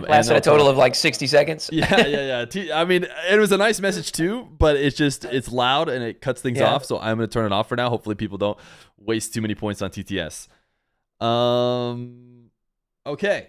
Lasted a total of like 60 seconds. Yeah. I mean, it was a nice message too, but it's loud and it cuts things off. So I'm going to turn it off for now. Hopefully people don't waste too many points on TTS. Okay.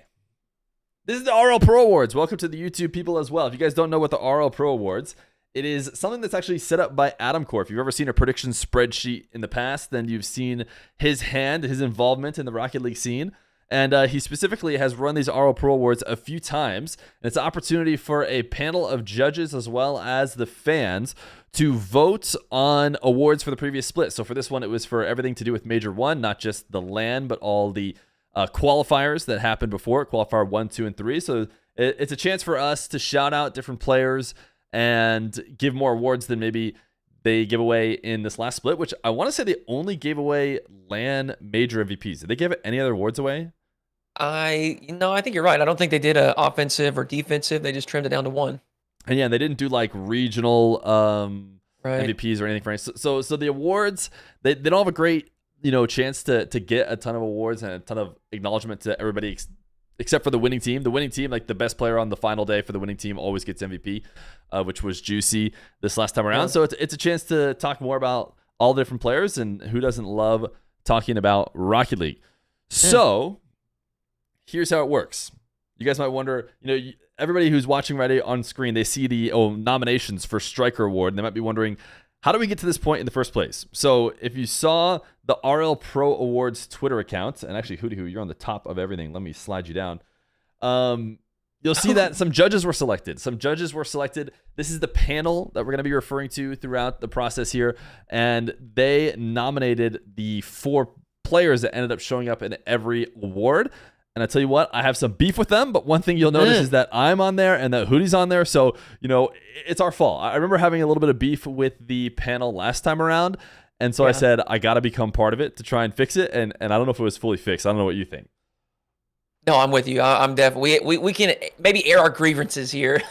This is the RL Pro Awards. Welcome to the YouTube people as well. If you guys don't know what the RL Pro Awards, it is something that's actually set up by Adam Core. If you've ever seen a prediction spreadsheet in the past, then you've seen his involvement in the Rocket League scene. And he specifically has run these RL Pro Awards a few times. And it's an opportunity for a panel of judges as well as the fans to vote on awards for the previous split. So for this one, it was for everything to do with Major 1, not just the LAN, but all the qualifiers that happened before it, qualifier 1, 2, and 3. So it's a chance for us to shout out different players and give more awards than maybe they give away in this last split, which I want to say they only gave away LAN major MVPs. Did they give any other awards away? I think you're right. I don't think they did a offensive or defensive. They just trimmed it down to one. And yeah, they didn't do like regional MVPs or anything for any. So the awards, they don't have a great chance to get a ton of awards and a ton of acknowledgement to everybody except for the winning team. The winning team, like the best player on the final day for the winning team, always gets MVP, which was Juicy this last time around. Yeah. So it's a chance to talk more about all the different players, and who doesn't love talking about Rocket League. So here's how it works. You guys might wonder, everybody who's watching right on screen, they see the nominations for Striker Award, and they might be wondering, how do we get to this point in the first place? So if you saw the RL Pro Awards Twitter account, and actually, Hootie Hoo, you're on the top of everything. Let me slide you down. You'll see that some judges were selected. This is the panel that we're going to be referring to throughout the process here. And they nominated the 4 players that ended up showing up in every award. And I tell you what, I have some beef with them, but one thing you'll notice is that I'm on there and that Hootie's on there. So, it's our fault. I remember having a little bit of beef with the panel last time around. And so I said, I got to become part of it to try and fix it. And I don't know if it was fully fixed. I don't know what you think. No, I'm with you. I'm definitely, we can maybe air our grievances here.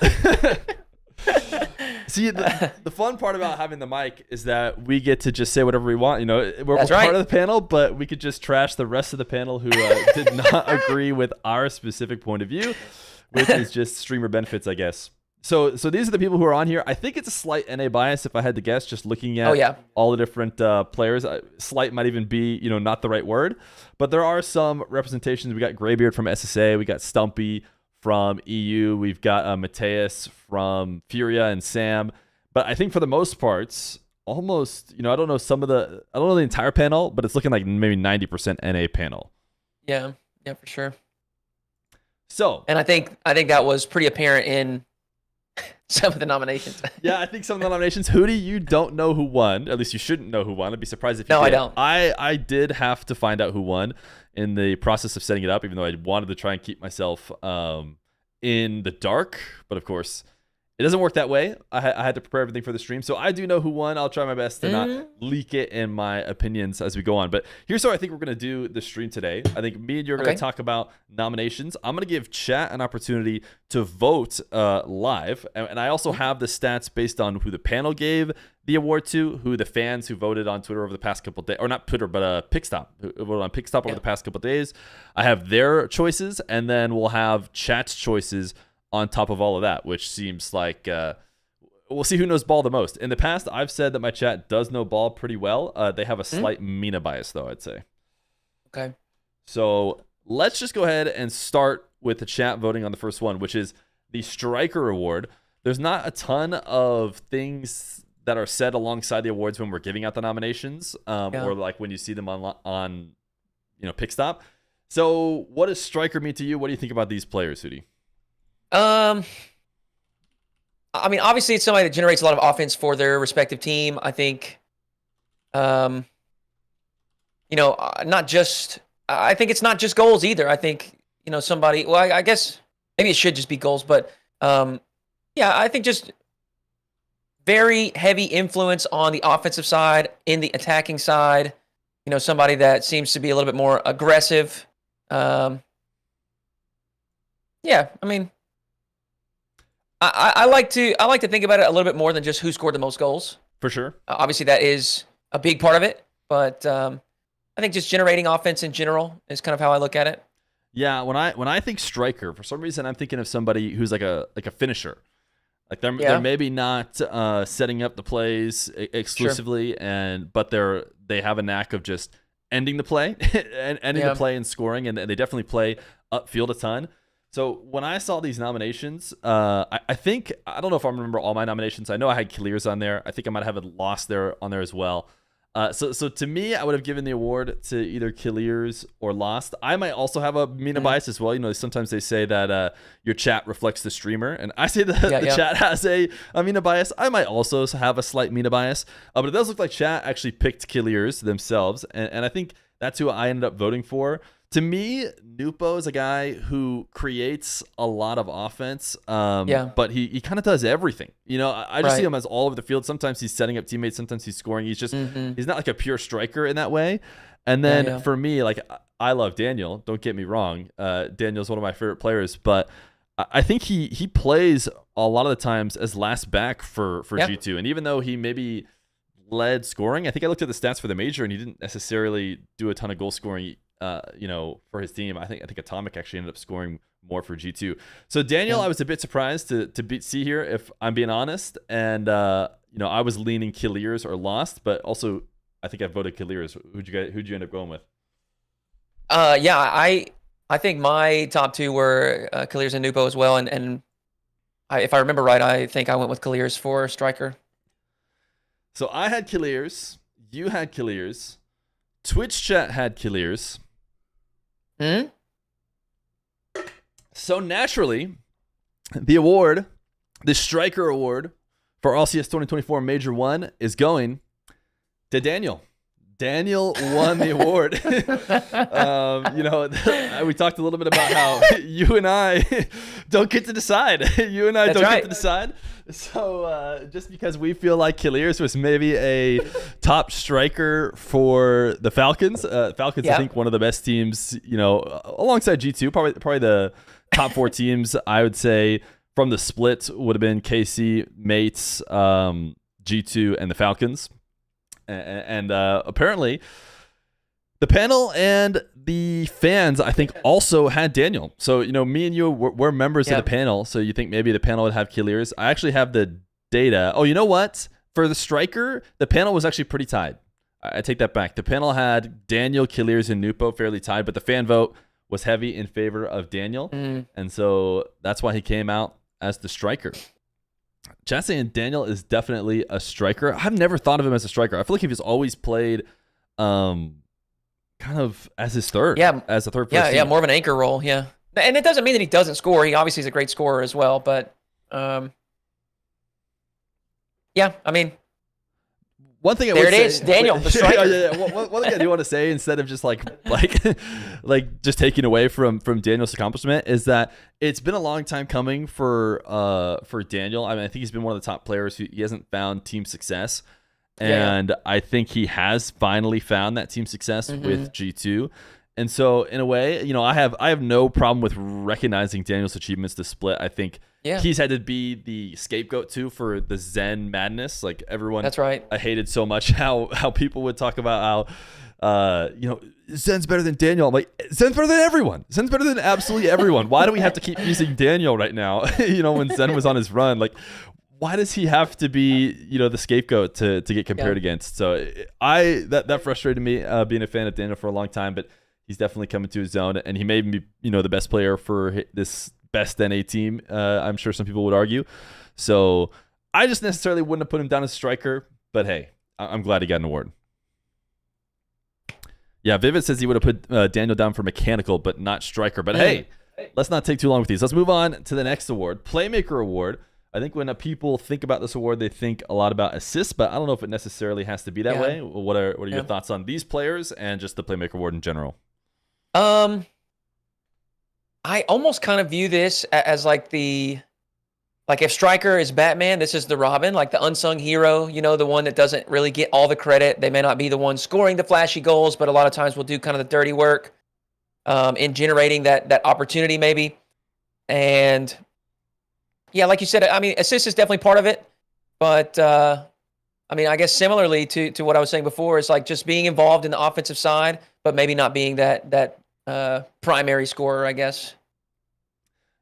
See, the fun part about having the mic is that we get to just say whatever we want. We're That's part right. of the panel, but we could just trash the rest of the panel who did not agree with our specific point of view, which is just streamer benefits, I guess. So these are the people who are on here. I think it's a slight NA bias, if I had to guess, just looking at all the different players. Slight might even be, not the right word. But there are some representations. We got Graybeard from SSA. We got Stumpy from EU. We've got Mateus from Furia and Sam. But I think for the most parts, almost, I don't know the entire panel, but it's looking like maybe 90% NA panel. Yeah, for sure. So, and I think that was pretty apparent in some of the nominations. Yeah, I think some of the nominations. Hootie, you don't know who won. At least you shouldn't know who won. I'd be surprised if you did. No, I don't. I did have to find out who won in the process of setting it up, even though I wanted to try and keep myself in the dark. But of course, it doesn't work that way. I had to prepare everything for the stream. So I do know who won. I'll try my best to not leak it in my opinions as we go on. But here's how I think we're going to do the stream today. I think me and you are going to talk about nominations. I'm going to give chat an opportunity to vote live. And I also have the stats based on who the panel gave the award to, who the fans who voted on Twitter over the past couple of days, or not Twitter, but Pickstop, who voted on Pickstop over the past couple of days. I have their choices, and then we'll have chat's choices on top of all of that, which seems like we'll see who knows ball the most. In the past, I've said that my chat does know ball pretty well. They have a slight Mina bias, though, I'd say. Okay. So let's just go ahead and start with the chat voting on the first one, which is the Striker Award. There's not a ton of things that are said alongside the awards when we're giving out the nominations, or like when you see them on Pickstop. So what does Striker mean to you? What do you think about these players, Hootie? I mean, obviously it's somebody that generates a lot of offense for their respective team. I think, I think it's not just goals either. I think, somebody, well, I guess maybe it should just be goals, but, I think just very heavy influence on the offensive side, in the attacking side, somebody that seems to be a little bit more aggressive. I mean, I like to think about it a little bit more than just who scored the most goals. For sure. Obviously, that is a big part of it, but I think just generating offense in general is kind of how I look at it. Yeah, when I think striker, for some reason I'm thinking of somebody who's like a finisher. Like they're maybe not setting up the plays exclusively, but they have a knack of just ending the play and ending the play and scoring, and they definitely play upfield a ton. So when I saw these nominations, I think I don't know if I remember all my nominations. I know I had Clears on there. I think I might have Lost on there as well. So to me, I would have given the award to either Killiers or Lost. I might also have a Mina bias as well. You know, sometimes they say that your chat reflects the streamer, and I say that the chat has a Mina bias. I might also have a slight Mina bias, but it does look like chat actually picked Killiers themselves, and I think that's who I ended up voting for. To me, Nupo is a guy who creates a lot of offense, but he kind of does everything. You know, I just see him as all over the field. Sometimes he's setting up teammates, sometimes he's scoring. He's just he's not like a pure striker in that way. And then for me, like I love Daniel. Don't get me wrong. Daniel's one of my favorite players, but I think he plays a lot of the times as last back for G2. And even though he maybe led scoring, I think I looked at the stats for the major and he didn't necessarily do a ton of goal scoring. For his team. I think Atomic actually ended up scoring more for G2. So Daniel, I was a bit surprised to see here, if I'm being honest. And I was leaning Killiers or Lost, but also I think I voted Killiers. Who'd you end up going with? I think my top two were Killiers and Nupo as well. And if I remember right, I think I went with Killiers for striker. So I had Killiers. You had Killiers. Twitch chat had Killiers. So naturally, the striker award for LCS 2024 Major 1 is going to Daniel. Daniel won the award. We talked a little bit about how you and I don't get to decide. Get to decide. So just because we feel like Killiers was maybe a top striker for the Falcons. Falcons, I think, one of the best teams, alongside G2, probably the top 4 teams, I would say, from the split would have been KC, Mates, G2, and the Falcons. And apparently the panel and the fans, I think, also had Daniel. So, me and you we're members of the panel. So you think maybe the panel would have Killiers. I actually have the data. Oh, you know what? For the striker, the panel was actually pretty tied. I take that back. The panel had Daniel, Killiers, and Nupo fairly tied, but the fan vote was heavy in favor of Daniel. And so that's why he came out as the striker. Chat saying Daniel is definitely a striker. I've never thought of him as a striker. I feel like he's always played kind of as his third. As a third person. Yeah, more of an anchor role, And it doesn't mean that he doesn't score. He obviously is a great scorer as well, but I mean, one thing it is, Daniel, the striker. One thing I do want to say, instead of just like just taking away from Daniel's accomplishment, is that it's been a long time coming for Daniel. I mean, I think he's been one of the top players who he hasn't found team success, and I think he has finally found that team success with G2. And so, in a way, I have no problem with recognizing Daniel's achievements to split. I think he's had to be the scapegoat too for the Zen madness. Like everyone, that's right. I hated so much how people would talk about how Zen's better than Daniel. I'm like, Zen's better than everyone. Zen's better than absolutely everyone. Why do we have to keep using Daniel right now? When Zen was on his run, like, why does he have to be, the scapegoat to get compared against? So that frustrated me, being a fan of Daniel for a long time, but he's definitely coming to his own, and he made me, the best player for this best NA team. I'm sure some people would argue. So I just necessarily wouldn't have put him down as striker, but hey, I'm glad he got an award. Yeah, Vivid says he would have put Daniel down for mechanical, but not striker. But hey, let's not take too long with these. Let's move on to the next award, Playmaker Award. I think when people think about this award, they think a lot about assists, but I don't know if it necessarily has to be that way. What are your thoughts on these players and just the Playmaker Award in general? I almost kind of view this as if striker is Batman, this is the Robin, like the unsung hero, the one that doesn't really get all the credit. They may not be the one scoring the flashy goals, but a lot of times will do kind of the dirty work in generating that opportunity maybe. And yeah, like you said, I mean, assist is definitely part of it, but I mean, I guess similarly to what I was saying before, it's like just being involved in the offensive side, but maybe not being that primary scorer, I guess.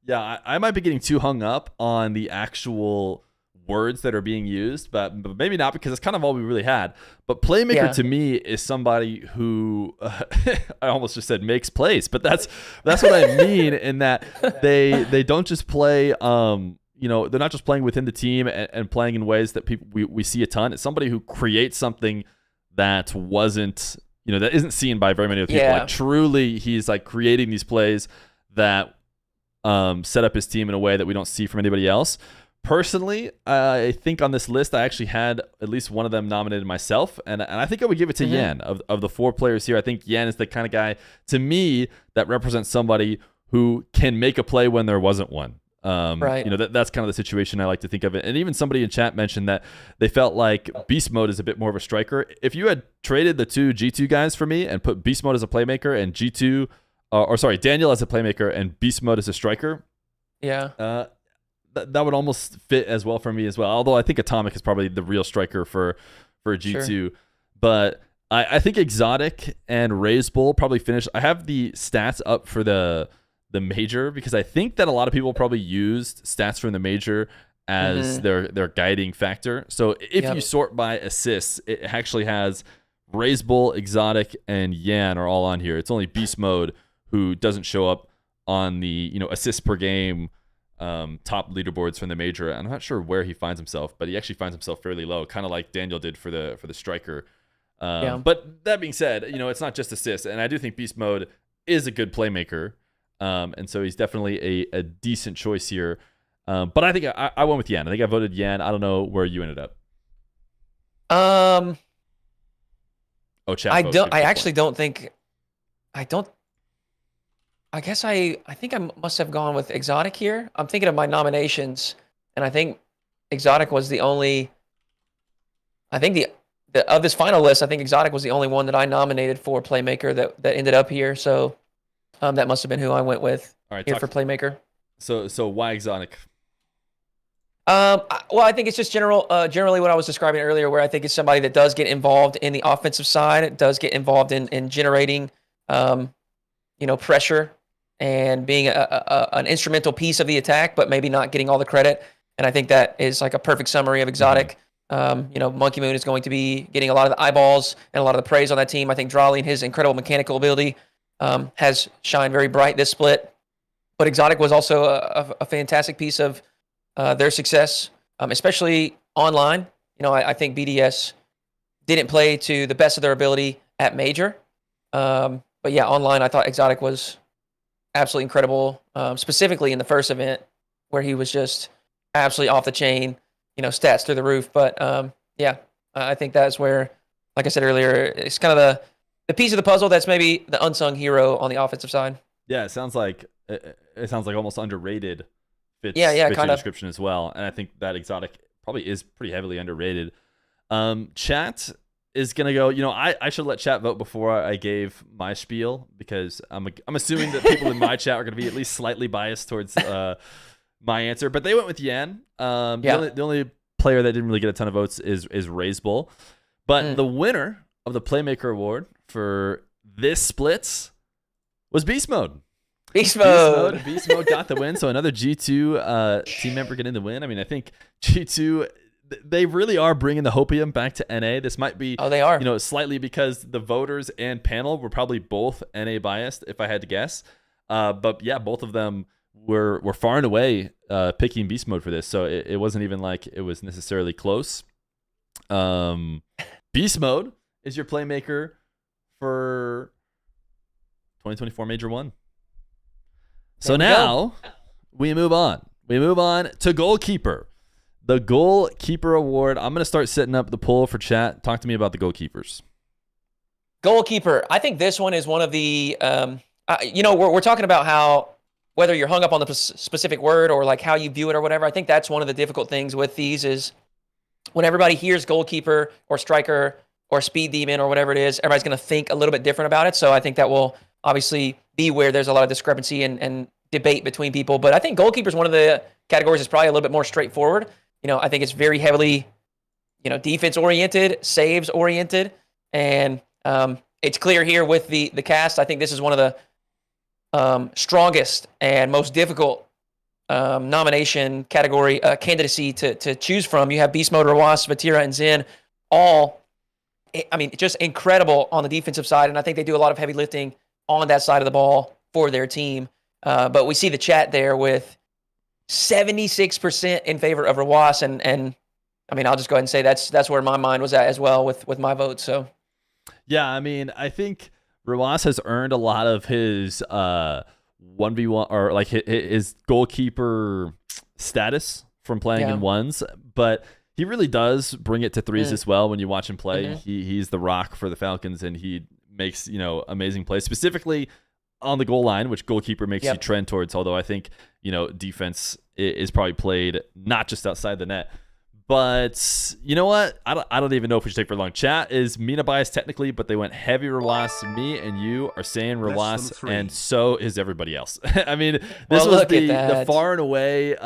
Yeah, I might be getting too hung up on the actual words that are being used, but maybe not, because it's kind of all we really had. But Playmaker to me is somebody who I almost just said makes plays, but that's what I mean, in that they don't just play. They're not just playing within the team and playing in ways that we see a ton. It's somebody who creates something that wasn't, that isn't seen by very many other people. Like, truly, he's like creating these plays that set up his team in a way that we don't see from anybody else. Personally, I think on this list I actually had at least one of them nominated myself, and I think I would give it to Yan. Of the 4 players here, I think Yan is the kind of guy, to me, that represents somebody who can make a play when there wasn't one. Right. That's kind of the situation I like to think of it. And even somebody in chat mentioned that they felt like Beast Mode is a bit more of a striker. If you had traded the 2 G2 guys for me and put Beast Mode as a playmaker and Daniel as a playmaker and Beast Mode as a striker, that would almost fit as well for me as well. Although I think Atomic is probably the real striker for G2. Sure. But I think Exotic and Raise Bull probably finish. I have the stats up for the major, because I think that a lot of people probably used stats from the major as their guiding factor. So if you sort by assists, it actually has Raise Bull, Exotic, and Yan are all on here. It's only Beast Mode who doesn't show up on the assists per game top leaderboards from the major. I'm not sure where he finds himself, but he actually finds himself fairly low, kind of like Daniel did for the striker. But that being said, it's not just assists, and I do think Beast Mode is a good playmaker, and so he's definitely a decent choice here. But I think I went with Yan. I think I voted Yan. I don't know where you ended up. Chat. I guess I think I must have gone with Exotic here. I'm thinking of my nominations, and I think Exotic was the only. I think of this final list, I think Exotic was the only one that I nominated for Playmaker that ended up here. So that must have been who I went with here for Playmaker. So why Exotic? Well, I think it's just generally what I was describing earlier, where I think it's somebody that does get involved in the offensive side. It does get involved in generating, pressure and being an instrumental piece of the attack, but maybe not getting all the credit. And I think that is like a perfect summary of Exotic. Monkey Moon is going to be getting a lot of the eyeballs and a lot of the praise on that team. I think Drawley and his incredible mechanical ability has shined very bright this split. But Exotic was also a fantastic piece of their success, especially online. I think BDS didn't play to the best of their ability at Major. But yeah, online, I thought Exotic was absolutely incredible, specifically in the first event where he was just absolutely off the chain, stats through the roof. But I think that's where, like I said earlier, it's kind of the piece of the puzzle that's maybe the unsung hero on the offensive side. Yeah, it sounds like almost underrated. Fits kind your of description as well, and I think that Exotic probably is pretty heavily underrated. Chat is gonna go. I should let chat vote before I gave my spiel, because I'm assuming that people in my chat are gonna be at least slightly biased towards my answer. But they went with Yan. The only player that didn't really get a ton of votes is Raise Bull. But the winner of the Playmaker Award for this splits was Beast Mode. Beast Mode got the win. So another G2 team member getting the win. I mean, I think G2, they really are bringing the hopium back to NA. This might be, they are, slightly because the voters and panel were probably both NA biased, if I had to guess. But yeah, both of them were far and away picking Beast Mode for this. So it wasn't even like it was necessarily close. Beast Mode is your playmaker for 2024 Major 1. So now we move on. We move on to Goalkeeper. The Goalkeeper Award. I'm going to start setting up the poll for chat. Talk to me about the goalkeepers. Goalkeeper. I think this one is one of the, we're talking about how, whether you're hung up on the specific word or like how you view it or whatever, I think that's one of the difficult things with these is when everybody hears goalkeeper or striker or speed demon or whatever it is, everybody's going to think a little bit different about it. So I think that will obviously be where there's a lot of discrepancy and debate between people. But I think goalkeeper is one of the categories that's probably a little bit more straightforward. I think it's very heavily, defense oriented, saves oriented. And it's clear here with the cast. I think this is one of strongest and most difficult nomination category candidacy to choose from. You have Beast Mode, Rawas, Vatira, and Zen, all, I mean, just incredible on the defensive side, and I think they do a lot of heavy lifting on that side of the ball for their team. But we see the chat there with 76% in favor of Rawas, and I mean, I'll just go ahead and say that's where my mind was at as well with my vote. So, yeah, I mean, I think Rawas has earned a lot of his 1v1 or like his goalkeeper status from playing in ones, but he really does bring it to threes as well. When you watch him play, he's the rock for the Falcons, and he makes amazing plays, specifically on the goal line, which Goalkeeper makes you trend towards. Although I think defense is probably played not just outside the net. But you know what? I don't even know if we should take for long. Chat is Mina biased technically, but they went heavy Rawas. Me and you are saying Rawas, and so is everybody else. I mean, this was the far and away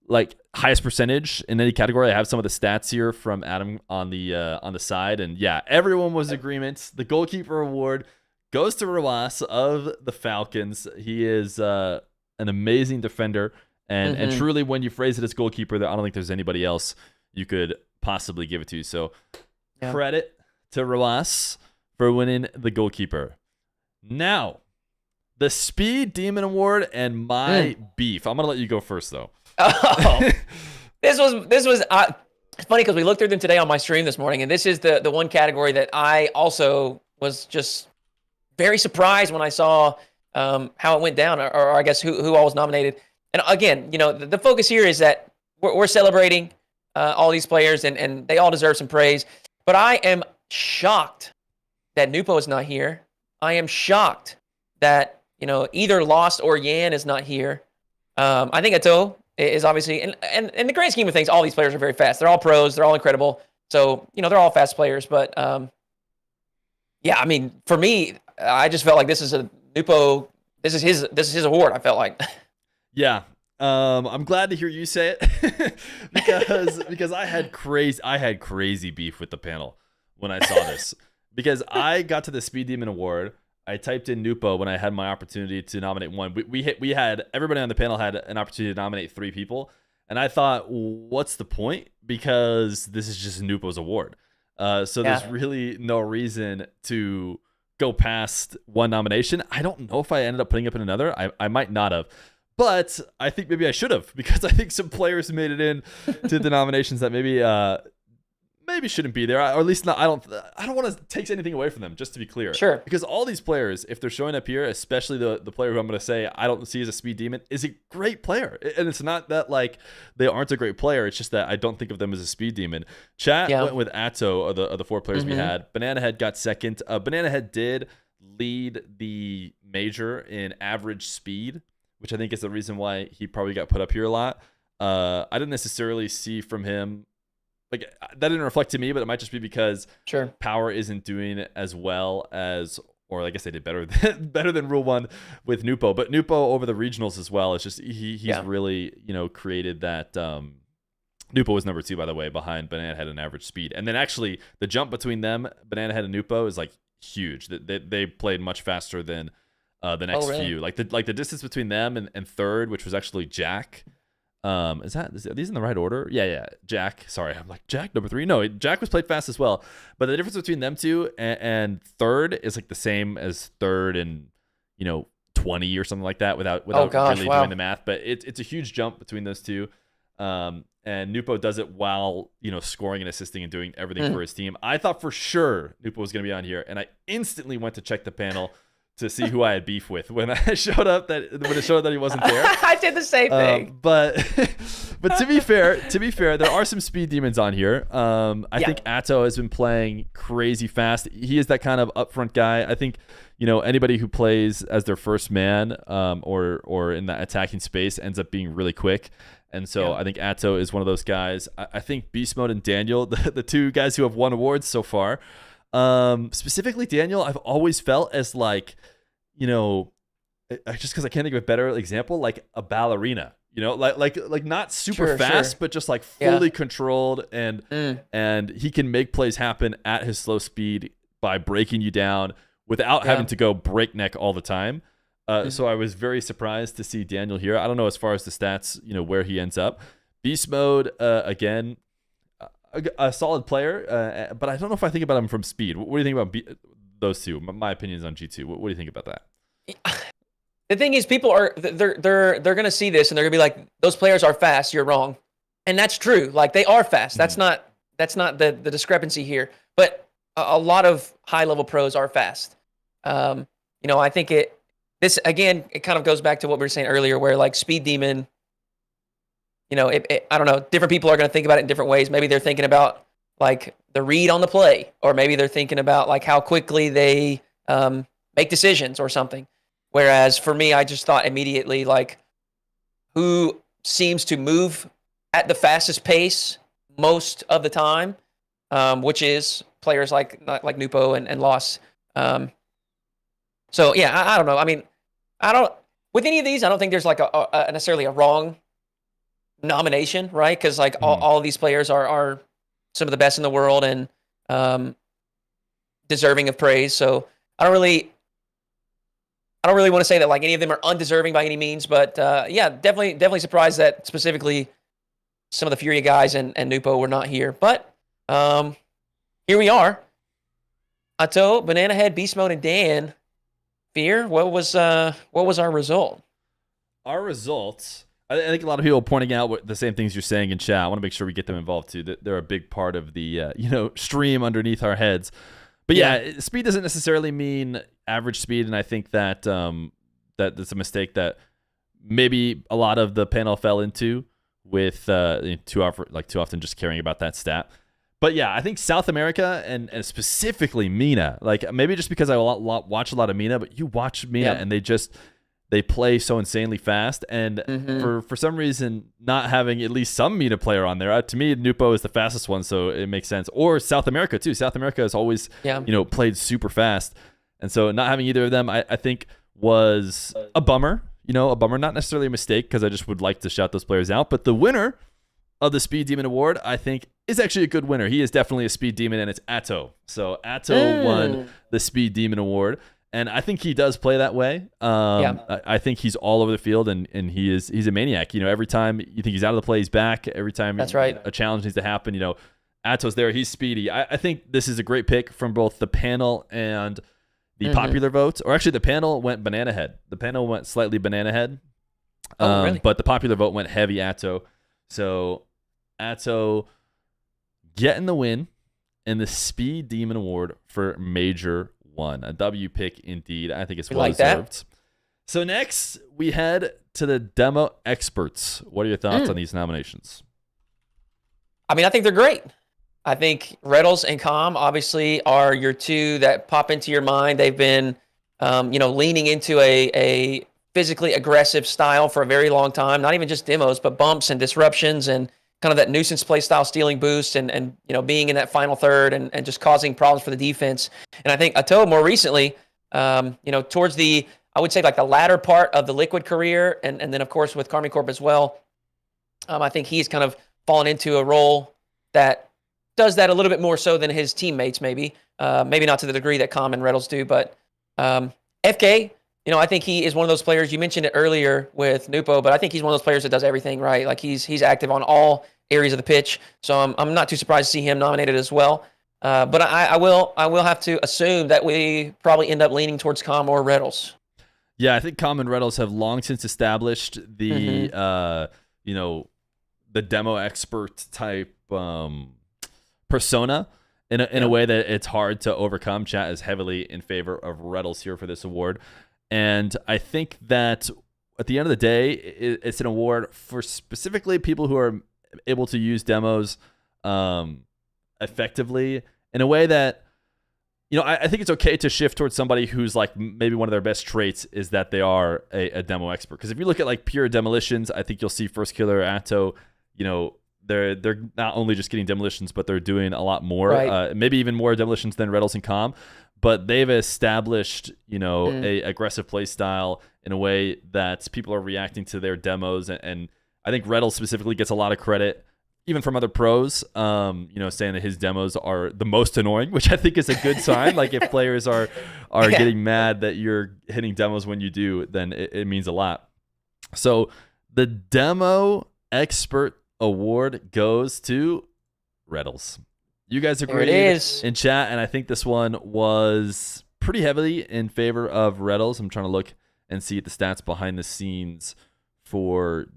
like highest percentage in any category. I have some of the stats here from Adam on the side, and yeah, everyone was in agreement. The Goalkeeper award goes to Rawas of the Falcons. He is an amazing defender. And truly, when you phrase it as Goalkeeper, I don't think there's anybody else you could possibly give it to. So credit to Rawas for winning the Goalkeeper. Now, the Speed Demon Award and my beef. I'm going to let you go first, though. Oh, this was it's funny because we looked through them today on my stream this morning, and this is the one category that I also was just very surprised when I saw how it went down, or I guess who all was nominated. And again, the focus here is that we're celebrating all these players, and they all deserve some praise. But I am shocked that Nupo is not here. I am shocked that either Lost or Yan is not here. I think Ato is obviously, and in the grand scheme of things, all these players are very fast. They're all pros. They're all incredible. So they're all fast players. But yeah, I mean, for me, I just felt like this is a Nupo. This is his award. I felt like. Yeah, I'm glad to hear you say it because I had crazy beef with the panel when I saw this because I got to the Speed Demon Award. I typed in Nupo when I had my opportunity to nominate one. We had everybody on the panel had an opportunity to nominate 3 people, and I thought, what's the point? Because this is just Nupo's award. So there's really no reason to go past one nomination. I don't know if I ended up putting up in another. I might not have. But I think maybe I should have, because I think some players made it in to the nominations that maybe shouldn't be there, or at least not. I don't want to take anything away from them. Just to be clear, sure. Because all these players, if they're showing up here, especially the player who I'm going to say I don't see as a Speed Demon, is a great player, and it's not that like they aren't a great player. It's just that I don't think of them as a Speed Demon. Chat went with Atto of the 4 players we had. Banana Head got second. Banana Head did lead the major in average speed, which I think is the reason why he probably got put up here a lot. I didn't necessarily see from him, like, that didn't reflect to me, but it might just be because Power isn't doing as well as, or I guess they did better than Rule 1 with Nupo. But Nupo over the regionals as well, it's just he's really, created that. Nupo was number 2, by the way, behind Banana Head in average speed. And then actually the jump between them, Banana Head and Nupo, is like huge. They played much faster than the next few, like the distance between them and third, which was actually Jack. Are these in the right order? Yeah. Jack. Sorry, I'm like Jack number 3. No, Jack was played fast as well. But the difference between them two and third is like the same as third and 20 or something like that without really doing the math. But it's a huge jump between those two. And Nupo does it while scoring and assisting and doing everything for his team. I thought for sure Nupo was going to be on here, and I instantly went to check the panel to see who I had beef with when it showed up that he wasn't there. I did the same thing. But to be fair, there are some Speed Demons on here. I think Atto has been playing crazy fast. He is that kind of upfront guy. I think anybody who plays as their first man or in that attacking space ends up being really quick. And so I think Atto is one of those guys. I think Beast Mode and Daniel, the 2 guys who have won awards so far. Specifically Daniel, I've always felt as like, just because I can't think of a better example, like a ballerina, like not super fast, but just like fully controlled, and he can make plays happen at his slow speed by breaking you down without having to go breakneck all the time. So I was very surprised to see Daniel here. I don't know as far as the stats, where he ends up. Beast mode, again, a solid player, but I don't know if I think about him from speed. What do you think about those two? My opinions on G2. What do you think about that? The thing is, people are they're gonna see this and they're gonna be like, those players are fast. You're wrong, and that's true. Like, they are fast. That's not the discrepancy here. But a lot of high level pros are fast. I think it kind of goes back to what we were saying earlier, where like Speed Demon. I don't know. Different people are going to think about it in different ways. Maybe they're thinking about like the read on the play, or maybe they're thinking about like how quickly they make decisions or something. Whereas for me, I just thought immediately like, who seems to move at the fastest pace most of the time, which is players like Nupo and Loss. So yeah, I don't know. I mean, with any of these, I don't think there's like a necessarily a wrong nomination, right? Because like all of these players are some of the best in the world and deserving of praise. So I don't really want to say that like any of them are undeserving by any means, but yeah, definitely surprised that specifically some of the Furia guys and Nupo were not here. But here we are. Atto, Banana Head, Beast Mode, and Dan. Feer, what was our result? Our results, I think a lot of people are pointing out the same things you're saying in chat. I want to make sure we get them involved too. They're a big part of the stream underneath our heads. But yeah, speed doesn't necessarily mean average speed, and I think that that's a mistake that maybe a lot of the panel fell into with too often just caring about that stat. But yeah, I think South America and specifically Mina, like maybe just because I watch a lot of Mina, but you watch Mina and they play so insanely fast. And for some reason, not having at least some Mina player on there, to me, Nupo is the fastest one, so it makes sense. Or South America too. South America has always played super fast. And so not having either of them, I think was a bummer. Not necessarily a mistake, because I just would like to shout those players out. But the winner of the Speed Demon Award, I think, is actually a good winner. He is definitely a Speed Demon, and it's Atto. So Atto won the Speed Demon Award, and I think he does play that way. I think he's all over the field, and he's a maniac. Every time you think he's out of the play, he's back. Every time that's right, a challenge needs to happen, Atto's there. He's speedy. I think this is a great pick from both the panel and the popular votes. Or actually, the panel went Banana Head. The panel went slightly Banana Head, really? But the popular vote went heavy Atto. So Atto getting the win in the Speed Demon Award for Major 1. A W pick indeed. I think it's well deserved. So next, we head to the Demo Experts. What are your thoughts on these nominations? I mean, I think they're great. I think Reddles and Calm obviously are your two that pop into your mind. They've been, leaning into a physically aggressive style for a very long time. Not even just demos, but bumps and disruptions and kind of that nuisance play style, stealing boost and being in that final third and just causing problems for the defense. And I think Atto more recently, towards the, I would say like the latter part of the Liquid career, and then of course with Karmi Corp as well, I think he's kind of fallen into a role that does that a little bit more so than his teammates, maybe not to the degree that Calm and Reddles do, but FK, I think he is one of those players. You mentioned it earlier with Nupo, but I think he's one of those players that does everything right. Like he's active on all areas of the pitch, so I'm not too surprised to see him nominated as well. But I will have to assume that we probably end up leaning towards Calm or Reddles. Yeah, I think Calm and Reddles have long since established the the demo expert type persona in a way that it's hard to overcome. Chat is heavily in favor of Reddles here for this award. And I think that at the end of the day, it's an award for specifically people who are able to use demos effectively in a way that, I think it's okay to shift towards somebody who's like maybe one of their best traits is that they are a demo expert. Because if you look at like pure demolitions, I think you'll see First Killer, Atto, they're not only just getting demolitions, but they're doing a lot more, right. Maybe even more demolitions than Reddles and Calm. But they've established, a aggressive play style in a way that people are reacting to their demos. And I think Reddles specifically gets a lot of credit even from other pros, saying that his demos are the most annoying, which I think is a good sign. Like if players are getting mad that you're hitting demos when you do, then it means a lot. So the Demo Expert Award goes to Reddles. You guys agreed in chat, and I think this one was pretty heavily in favor of Reddles. I'm trying to look and see the stats behind the scenes for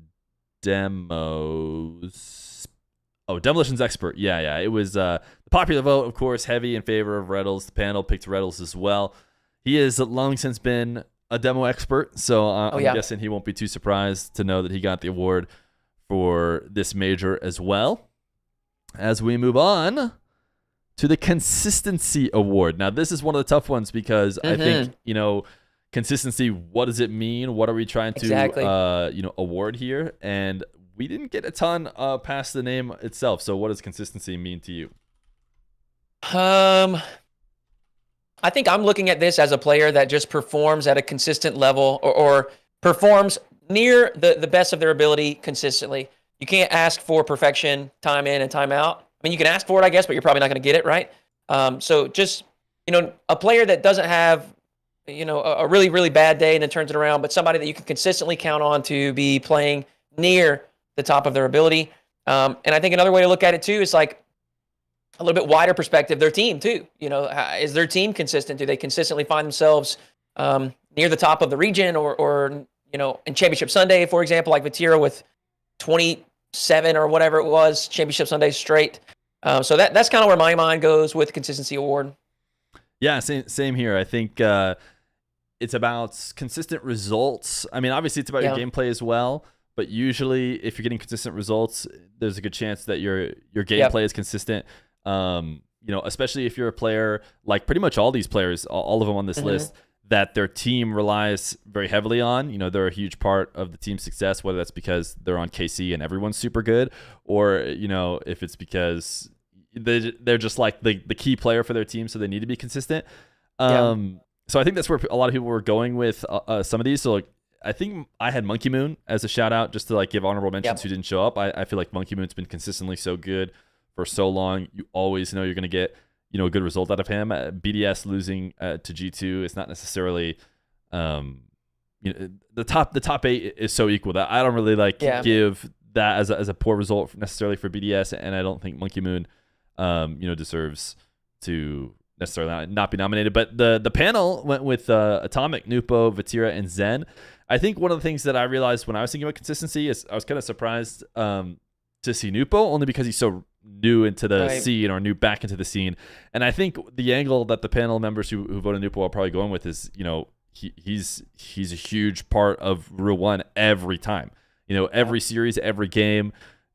demos. Oh, Demolition's Expert. Yeah. It was the popular vote, of course, heavy in favor of Reddles. The panel picked Reddles as well. He has long since been a demo expert, so I'm guessing he won't be too surprised to know that he got the award for this major as well. As we move on to the Consistency Award. Now, this is one of the tough ones because I think, consistency, what does it mean? What are we trying to, award here? And we didn't get a ton past the name itself. So what does consistency mean to you? I think I'm looking at this as a player that just performs at a consistent level or performs near the best of their ability consistently. You can't ask for perfection time in and time out. I mean, you can ask for it, I guess, but you're probably not going to get it, right? So just, a player that doesn't have, a really, really bad day and then turns it around, but somebody that you can consistently count on to be playing near the top of their ability. And I think another way to look at it too is like a little bit wider perspective, their team too. Is their team consistent? Do they consistently find themselves near the top of the region or in Championship Sunday, for example, like Vatira with 27 or whatever it was, Championship Sunday straight. So that's kind of where my mind goes with Consistency Award. Yeah, same here. I think it's about consistent results. I mean, obviously it's about your gameplay as well. But usually, if you're getting consistent results, there's a good chance that your gameplay is consistent. Especially if you're a player like pretty much all these players, all of them on this list, that their team relies very heavily on. They're a huge part of the team's success, whether that's because they're on KC and everyone's super good, or if it's because they're just like the key player for their team, so they need to be consistent. So I think that's where a lot of people were going with some of these. So like, I think I had Monkey Moon as a shout out just to like give honorable mentions who didn't show up. I feel like Monkey Moon's been consistently so good for so long. You always know you're going to get, a good result out of him. BDS losing to G2 is not necessarily, the top 8 is so equal that I don't really give that as a poor result necessarily for BDS. And I don't think Monkey Moon, deserves to necessarily not be nominated. But the panel went with Atomic, Nupo, Vatira, and Zen. I think one of the things that I realized when I was thinking about consistency is I was kind of surprised to see Nupo, only because he's so new into the scene or new back into the scene. And I think the angle that the panel members who voted Nupo are probably going with is, he's a huge part of Rule 1 every time. Every series, every game,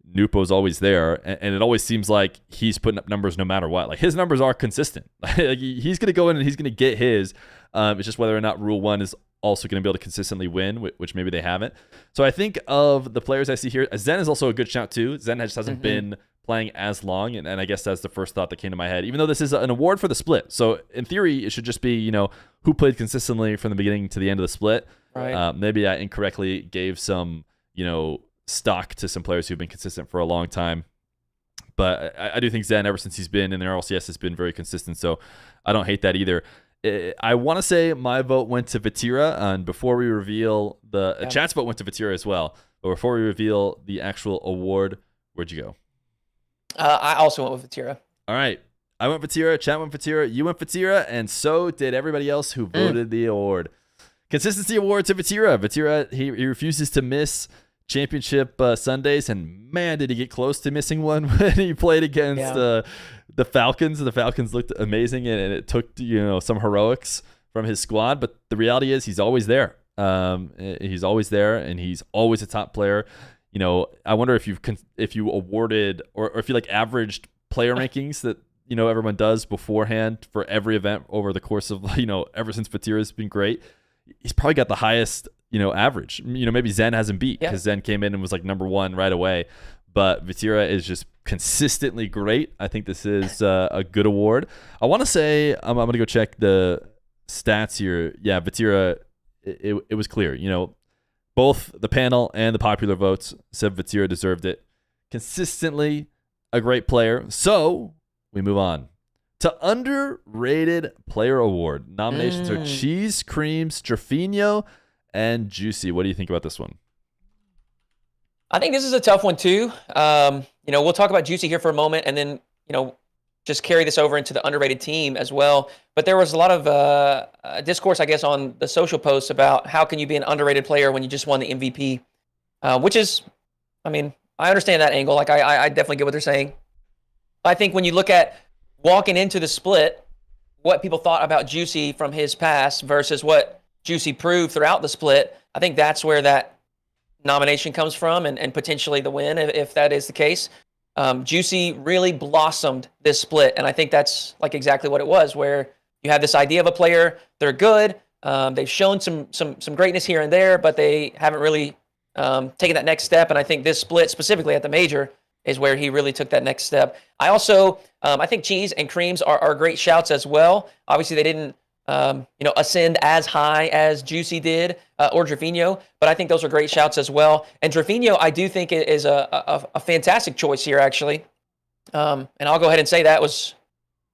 Nupo's always there. And it always seems like he's putting up numbers no matter what. Like his numbers are consistent. Like he's going to go in and he's going to get his. It's just whether or not Rule 1 is also going to be able to consistently win, which maybe they haven't. So I think of the players I see here, Zen is also a good shout too. Zen just hasn't been playing as long, and I guess that's the first thought that came to my head, even though this is an award for the split. So in theory, it should just be, who played consistently from the beginning to the end of the split. Right. Maybe I incorrectly gave some, stock to some players who've been consistent for a long time. But I do think Zen, ever since he's been in the RLCS, has been very consistent. So I don't hate that either. I want to say my vote went to Vatira, and before we reveal the chat's vote went to Vatira as well. But before we reveal the actual award, where'd you go? I also went with Vatira. All right. I went Vatira, chat went Vatira, you went Vatira, and so did everybody else who voted the award. Consistency award to Vatira. Vatira, he refuses to miss championship Sundays, and man, did he get close to missing one when he played against the Falcons. The Falcons looked amazing, and it took some heroics from his squad. But the reality is, he's always there. He's always there, and he's always a top player. I wonder if you awarded or if you averaged player rankings that everyone does beforehand for every event over the course of ever since Vatira's been great. He's probably got the highest average. Maybe Zen hasn't beat because Zen came in and was number 1 right away. But Vatira is just consistently great. I think this is a good award. I want to say I'm going to go check the stats here. Yeah, Vatira, it was clear. Both the panel and the popular votes said Vatira deserved it. consistently a great player. So we move on to underrated player award. Nominations are Cheese, Creams, Drafinho, and Juicy. What do you think about this one? I think this is a tough one too. We'll talk about Juicy here for a moment, and then just carry this over into the underrated team as well. But there was a lot of discourse, I guess, on the social posts about how can you be an underrated player when you just won the MVP, which is, I mean, I understand that angle. Like I definitely get what they're saying. I think when you look at walking into the split, what people thought about Juicy from his past versus what Juicy proved throughout the split, I think that's where that nomination comes from, and potentially the win if that is the case. Juicy really blossomed this split, and I think that's like exactly what it was, where you have this idea of a player, they're good, they've shown some greatness here and there, but they haven't really taken that next step, and I think this split, specifically at the major, is where he really took that next step. I also, I think Cheese and Creams are great shouts as well. Obviously, they didn't ascend as high as Juicy did or Drafinho, but I think those are great shouts as well. And Drafinho, I do think is a fantastic choice here, actually. And I'll go ahead and say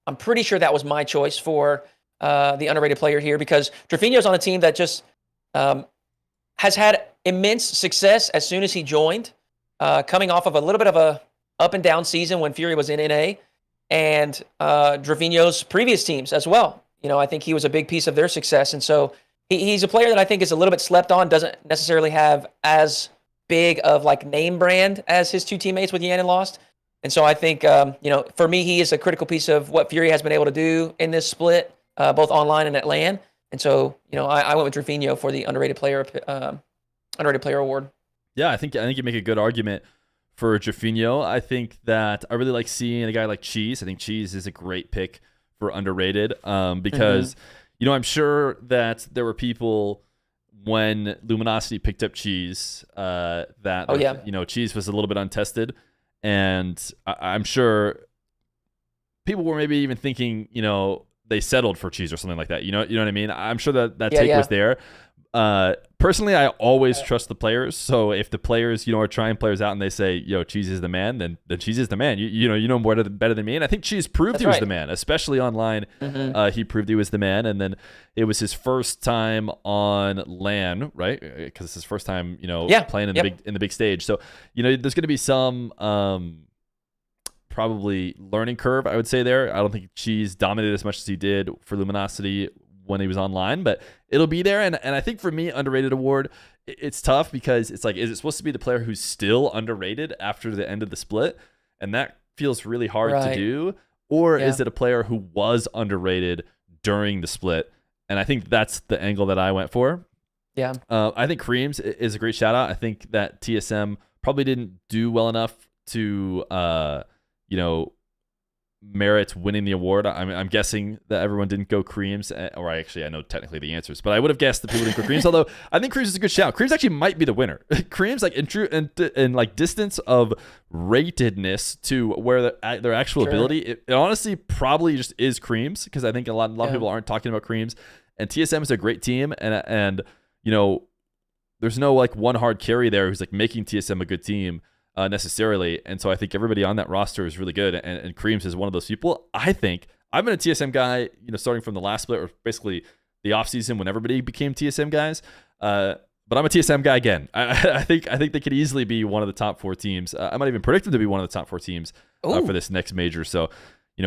I'm pretty sure that was my choice for the underrated player here, because Drafinho's on a team that just has had immense success as soon as he joined, coming off of a little bit of a up and down season when Fury was in NA, and Drafinho's previous teams as well. I think he was a big piece of their success. And so he's a player that I think is a little bit slept on, doesn't necessarily have as big of like name brand as his two teammates with Yan and Lost. And so I think, for me, he is a critical piece of what Fury has been able to do in this split, both online and at LAN. And so, I went with Drafinho for the underrated player award. Yeah, I think you make a good argument for Drafinho. I think that I really like seeing a guy like Cheese. I think Cheese is a great pick for underrated, because I'm sure that there were people when Luminosity picked up Cheese Cheese was a little bit untested, and I'm sure people were maybe even thinking they settled for Cheese or something like that. You know what I mean? I'm sure that take was there. Personally, I always trust the players. So if the players, are trying players out and they say, Cheese is the man, then Cheese is the man. You know more better than me. And I think Cheese proved he was the man, especially online. He proved he was the man. And then it was his first time on LAN, right? Because it's his first time, playing in the big stage. So, there's going to be some probably learning curve, I would say there. I don't think Cheese dominated as much as he did for Luminosity when he was online, but it'll be there. And I think for me, underrated award, it's tough because it's like, is it supposed to be the player who's still underrated after the end of the split? And that feels really hard to do. Or is it a player who was underrated during the split? And I think that's the angle that I went for. Yeah. I think Creams is a great shout out. I think that TSM probably didn't do well enough to, merit winning the award. I'm guessing that everyone didn't go Creams, or I know technically the answers, but I would have guessed that people didn't go Creams. Although I think Creams is a good shout. Creams actually might be the winner. Creams, like in like distance of ratedness to where their actual ability, it honestly probably just is Creams, because I think a lot of people aren't talking about Creams. And TSM is a great team, and there's no like one hard carry there who's like making TSM a good team. Necessarily, and so I think everybody on that roster is really good, and Creams is one of those people. I think I've been a TSM guy, starting from the last split, or basically the offseason when everybody became TSM guys. But I'm a TSM guy again. I think they could easily be one of the top 4 teams. I might even predict them to be one of the top 4 teams for this next major. So,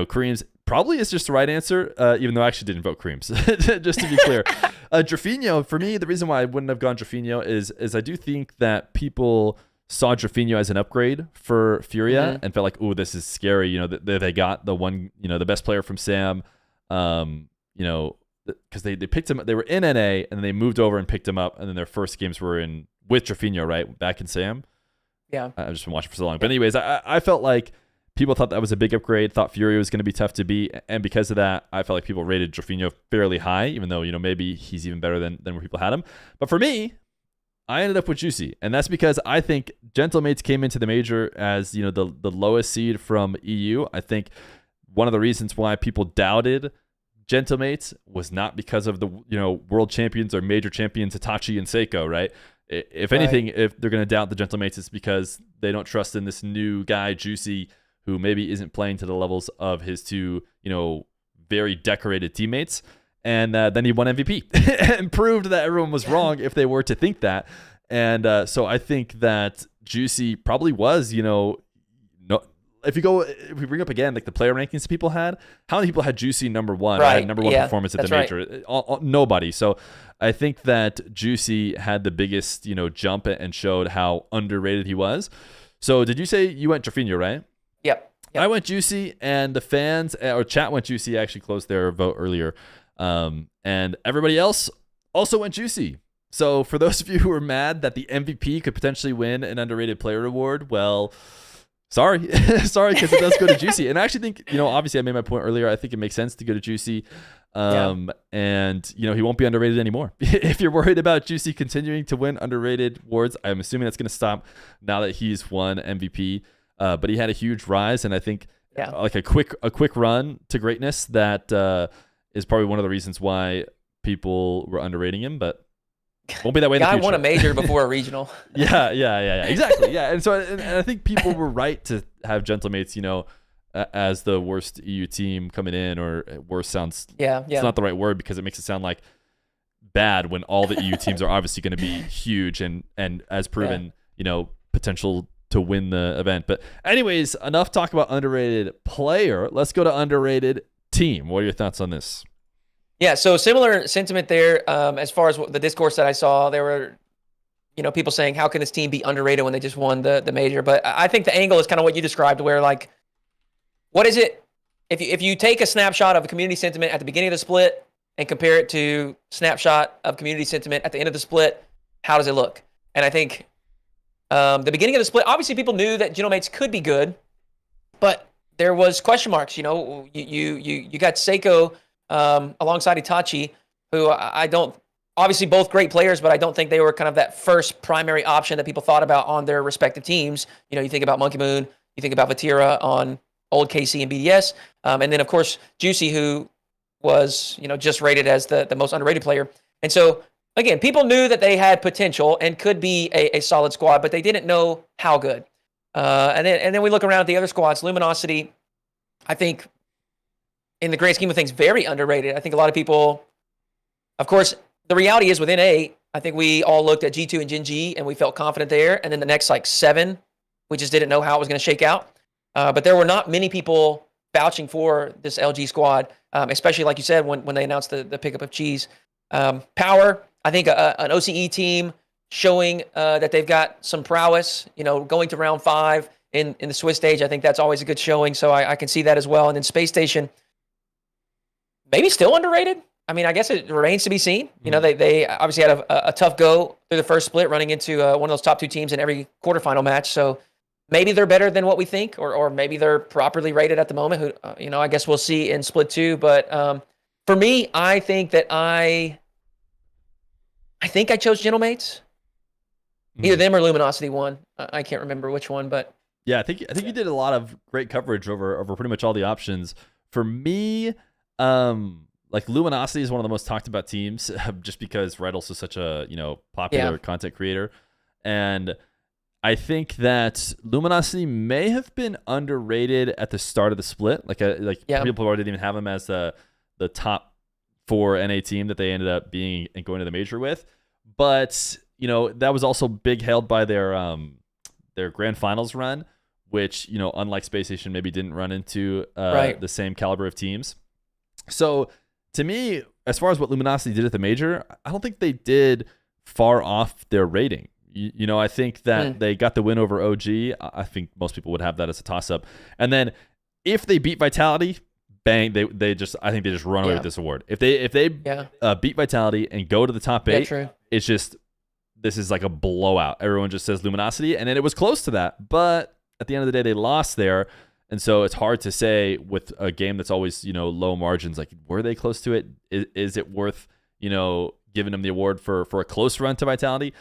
Creams probably is just the right answer, even though I actually didn't vote Creams, just to be clear. Drafinho, for me, the reason why I wouldn't have gone Drafinho is I do think that people saw Drafinho as an upgrade for Furia and felt like, oh, this is scary. They got the one, the best player from Sam, because they picked him. They were in NA and then they moved over and picked him up. And then their first games were with Drafinho, right? Back in Sam. Yeah. I've just been watching for so long. But anyways, I felt like people thought that was a big upgrade, thought Fury was going to be tough to beat. And because of that, I felt like people rated Drafinho fairly high, even though, maybe he's even better than where people had him. But for me, I ended up with Juicy, and that's because I think Gentlemates came into the major as the lowest seed from EU. I think one of the reasons why people doubted Gentlemates was not because of the world champions or major champions Itachi and Seiko, right? If anything, if they're going to doubt the Gentlemates, it's because they don't trust in this new guy, Juicy, who maybe isn't playing to the levels of his two, very decorated teammates. And then he won MVP and proved that everyone was wrong if they were to think that. And so I think that Juicy probably was, if we bring up again like the player rankings people had, how many people had Juicy number one? Right. Had number one performance at the major? Nobody. So I think that Juicy had the biggest, jump and showed how underrated he was. So did you say you went Jorfinho, right? Yep. I went Juicy, and the fans or chat went Juicy. Actually closed their vote earlier, and everybody else also went Juicy. So for those of you who are mad that the MVP could potentially win an underrated player award, well, sorry, because it does go to Juicy. And I actually think, obviously I made my point earlier. I think it makes sense to go to Juicy. And, he won't be underrated anymore. If you're worried about Juicy continuing to win underrated awards, I'm assuming that's going to stop now that he's won MVP. But he had a huge rise. And I think like a quick run to greatness that is probably one of the reasons why people were underrating him. But won't be that way in the future. Guy won a major before a regional. Yeah, exactly. Yeah, and so and I think people were right to have Gentlemates, as the worst EU team coming in, or worst sounds. It's not the right word because it makes it sound like bad when all the EU teams are obviously going to be huge and as proven, potential to win the event. But anyways, enough talk about underrated player. Let's go to underrated team. What are your thoughts on this? Yeah, so similar sentiment there. As far as the discourse that I saw, there were, people saying, how can this team be underrated when they just won the major? But I think the angle is kind of what you described, where like, what is it? If you take a snapshot of community sentiment at the beginning of the split and compare it to snapshot of community sentiment at the end of the split, how does it look? And I think the beginning of the split, obviously people knew that Gentlemates could be good, but there was question marks. You got Seiko alongside Itachi, who I don't, obviously both great players, but I don't think they were kind of that first primary option that people thought about on their respective teams. You think about Monkey Moon, you think about Vatira on old KC and BDS, and then of course Juicy, who was just rated as the most underrated player. And so again, people knew that they had potential and could be a solid squad, but they didn't know how good. And then we look around at the other squads. Luminosity, I think, in the grand scheme of things, very underrated. I think a lot of people, of course, the reality is within I think we all looked at G2 and Gen G and we felt confident there. And then the next 7, we just didn't know how it was going to shake out. But there were not many people vouching for this LG squad, especially like you said, when they announced the pickup of Cheese. Power, I think an OCE team showing that they've got some prowess, going to round 5 in the Swiss stage. I think that's always a good showing. So I can see that as well. And then Space Station, maybe still underrated. I mean, I guess it remains to be seen. They obviously had a tough go through the first split, running into one of those top 2 teams in every quarterfinal match. So maybe they're better than what we think, or maybe they're properly rated at the moment. I guess we'll see in split 2. But for me, I think that I chose Gentlemates. Either them or Luminosity won. I can't remember which one, but yeah, I think you did a lot of great coverage over pretty much all the options. For me, like Luminosity is one of the most talked about teams just because Riddles is such a popular content creator, and I think that Luminosity may have been underrated at the start of the split. People already didn't even have them as the top 4 NA team that they ended up being and going to the major with, but that was also big held by their grand finals run, which unlike Space Station maybe didn't run into the same caliber of teams. So to me, as far as what Luminosity did at the major, I don't think they did far off their rating. I think that they got the win over OG. I think most people would have that as a toss-up. And then if they beat Vitality, bang, I think they just run away with this award. If they beat Vitality and go to the top 8, it's just, this is like a blowout. Everyone just says Luminosity, and then it was close to that. But at the end of the day, they lost there. And so it's hard to say with a game that's always, low margins, like, were they close to it? Is it worth, giving them the award for a close run to Vitality?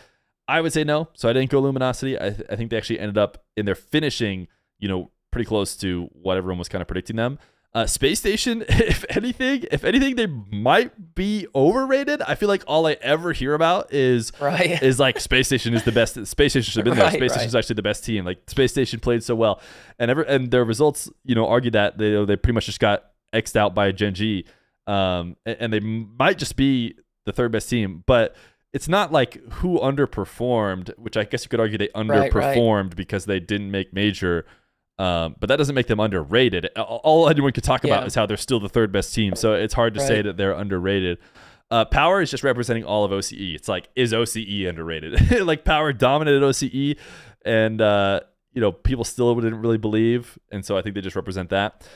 I would say no. So I didn't go Luminosity. I think they actually ended up in their finishing, pretty close to what everyone was kind of predicting them. Space Station, if anything, they might be overrated. I feel like all I ever hear about is like Space Station is the best. Space Station should have been there. Space Station is actually the best team. Like Space Station played so well, and their results, argue that they pretty much just got X'd out by Gen G, and they might just be the third best team, but it's not like who underperformed, which I guess you could argue they underperformed because they didn't make major. But that doesn't make them underrated. All anyone could talk about is how they're still the third best team. So it's hard to say that they're underrated. Power is just representing all of OCE. It's like, is OCE underrated? Like Power dominated OCE, and people still didn't really believe, and so I think they just represent that.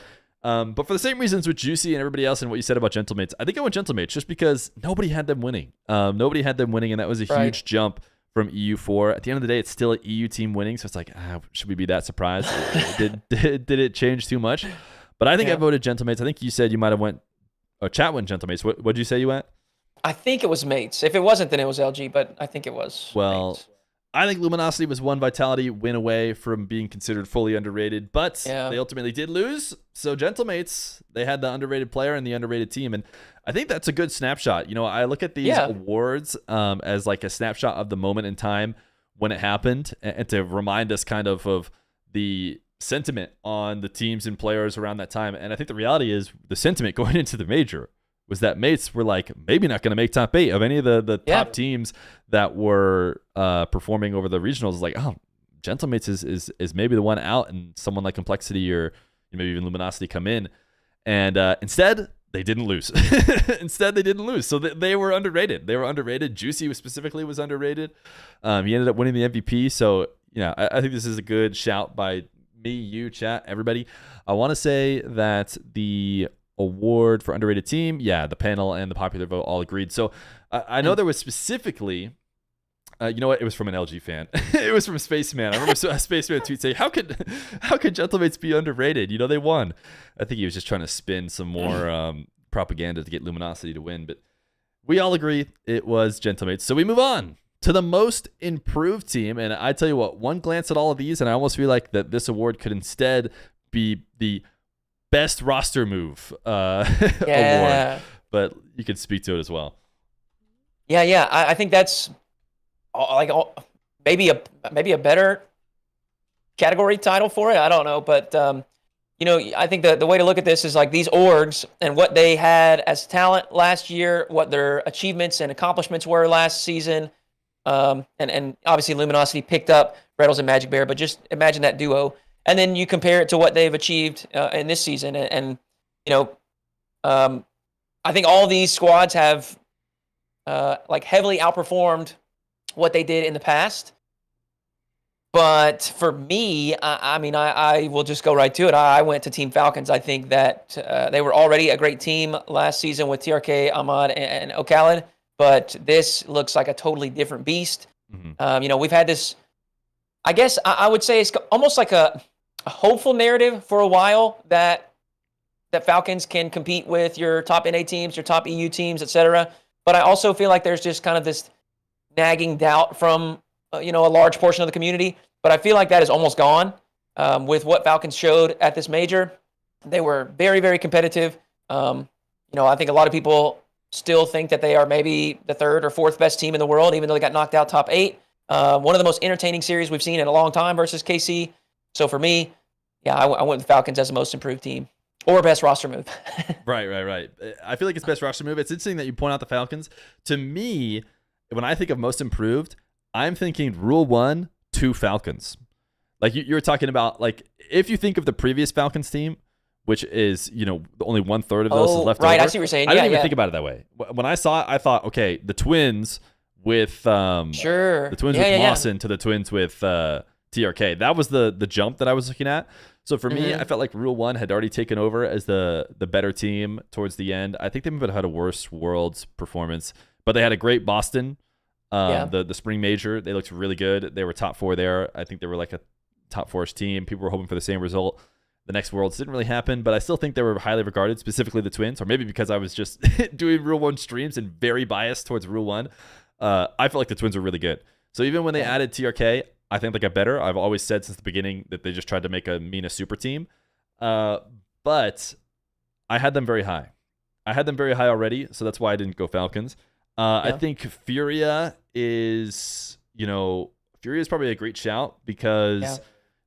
But for the same reasons with Juicy and everybody else and what you said about Gentlemates, I think I went Gentlemates just because nobody had them winning. And that was a huge jump from EU4. At the end of the day, it's still an EU team winning, so it's like, should we be that surprised? did it change too much? But I think I voted Gentlemates. I think you said you might have went, chat went Gentlemates. What did you say you went? I think it was Mates. If it wasn't, then it was LG, but I think it was Mates. I think Luminosity was one Vitality win away from being considered fully underrated, but they ultimately did lose. So Gentlemates, they had the underrated player and the underrated team, and I think that's a good snapshot. I look at these awards as like a snapshot of the moment in time when it happened, and to remind us kind of the sentiment on the teams and players around that time. And I think the reality is the sentiment going into the major was that Mates were like maybe not going to make top 8 of any of the top teams that were performing over the regionals. Like, Gentlemates is maybe the one out, and someone like Complexity or maybe even Luminosity come in. And instead, they didn't lose. So they were underrated. Juicy specifically was underrated. He ended up winning the MVP. So, I think this is a good shout by me, you, chat, everybody. I want to say that the award for underrated team, the panel and the popular vote all agreed. So I know there was specifically, you know what, it was from an LG fan. It was from Spaceman. I remember a Spaceman tweet saying, how could Gentlemates be underrated? They won. I think he was just trying to spin some more propaganda to get Luminosity to win, but we all agree it was Gentlemates. So we move on to the most improved team, and I tell you what, one glance at all of these, and I almost feel like that this award could instead be the best roster move award, but you could speak to it as well. I think that's maybe a better category title for it. I don't know, but I think the way to look at this is like these orgs and what they had as talent last year, what their achievements and accomplishments were last season, and obviously Luminosity picked up Brettles and Magic Bear, but just imagine that duo. And then you compare it to what they've achieved in this season. And I think all these squads have heavily outperformed what they did in the past. But for me, I will just go right to it. I went to Team Falcons. I think that they were already a great team last season with TRK, Ahmad, and Okhalid. But this looks like a totally different beast. Mm-hmm. We've had this, I guess I would say it's almost like a hopeful narrative for a while that Falcons can compete with your top NA teams, your top EU teams, etc. But I also feel like there's just kind of this nagging doubt from a large portion of the community. But I feel like that is almost gone with what Falcons showed at this major. They were very, very competitive. I think a lot of people still think that they are maybe the third or fourth best team in the world, even though they got knocked out top 8. One of the most entertaining series we've seen in a long time versus KC. So for me, I went with Falcons as the most improved team or best roster move. Right. I feel like it's best roster move. It's interesting that you point out the Falcons. To me, when I think of most improved, I'm thinking Rule 1, 2 Falcons. Like you were talking about, like if you think of the previous Falcons team, which is, only 1/3 of those is left over. I see what you're saying. I didn't even think about it that way. When I saw it, I thought, okay, the Twins with the Twins with Mawson to the Twins with TRK. That was the jump that I was looking at. So for me, I felt like Rule 1 had already taken over as the better team towards the end. I think they might have had a worse Worlds performance, but they had a great Boston. The spring major, they looked really good. They were top 4 there. I think they were like a top 4-ish team. People were hoping for the same result. The next Worlds didn't really happen, but I still think they were highly regarded, specifically the Twins, or maybe because I was just doing Rule 1 streams and very biased towards Rule 1. I felt like the Twins were really good. So even when they added TRK, I think they got better. I've always said since the beginning that they just tried to make a Mina super team. But I had them very high. I had them very high already, so that's why I didn't go Falcons. I think Furia is, Furia is probably a great shout because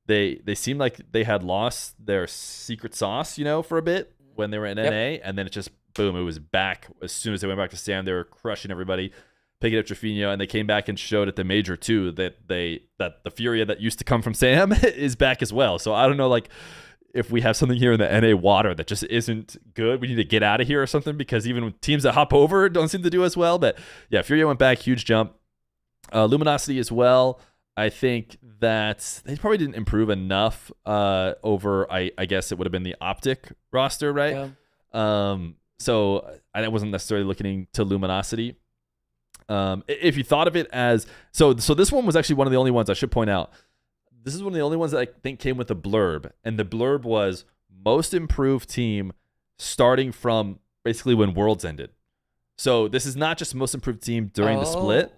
they seemed like they had lost their secret sauce, for a bit when they were in NA, and then it just boom, it was back as soon as they went back to Sam. They were crushing everybody, picking up Trofino, and they came back and showed at the major too that the Furia that used to come from Sam is back as well. So I don't know, like, if we have something here in the NA water that just isn't good, we need to get out of here or something, because even teams that hop over don't seem to do as well. But yeah, Furia went back, huge jump. Luminosity as well. I think that they probably didn't improve enough over, I guess it would have been the Optic roster, right? Yeah. So I wasn't necessarily looking to Luminosity. If you thought of it as so this one was actually one of the only ones I should point out. This is one of the only ones that I think came with a blurb, and the blurb was most improved team starting from basically when Worlds ended. So this is not just most improved team during the split,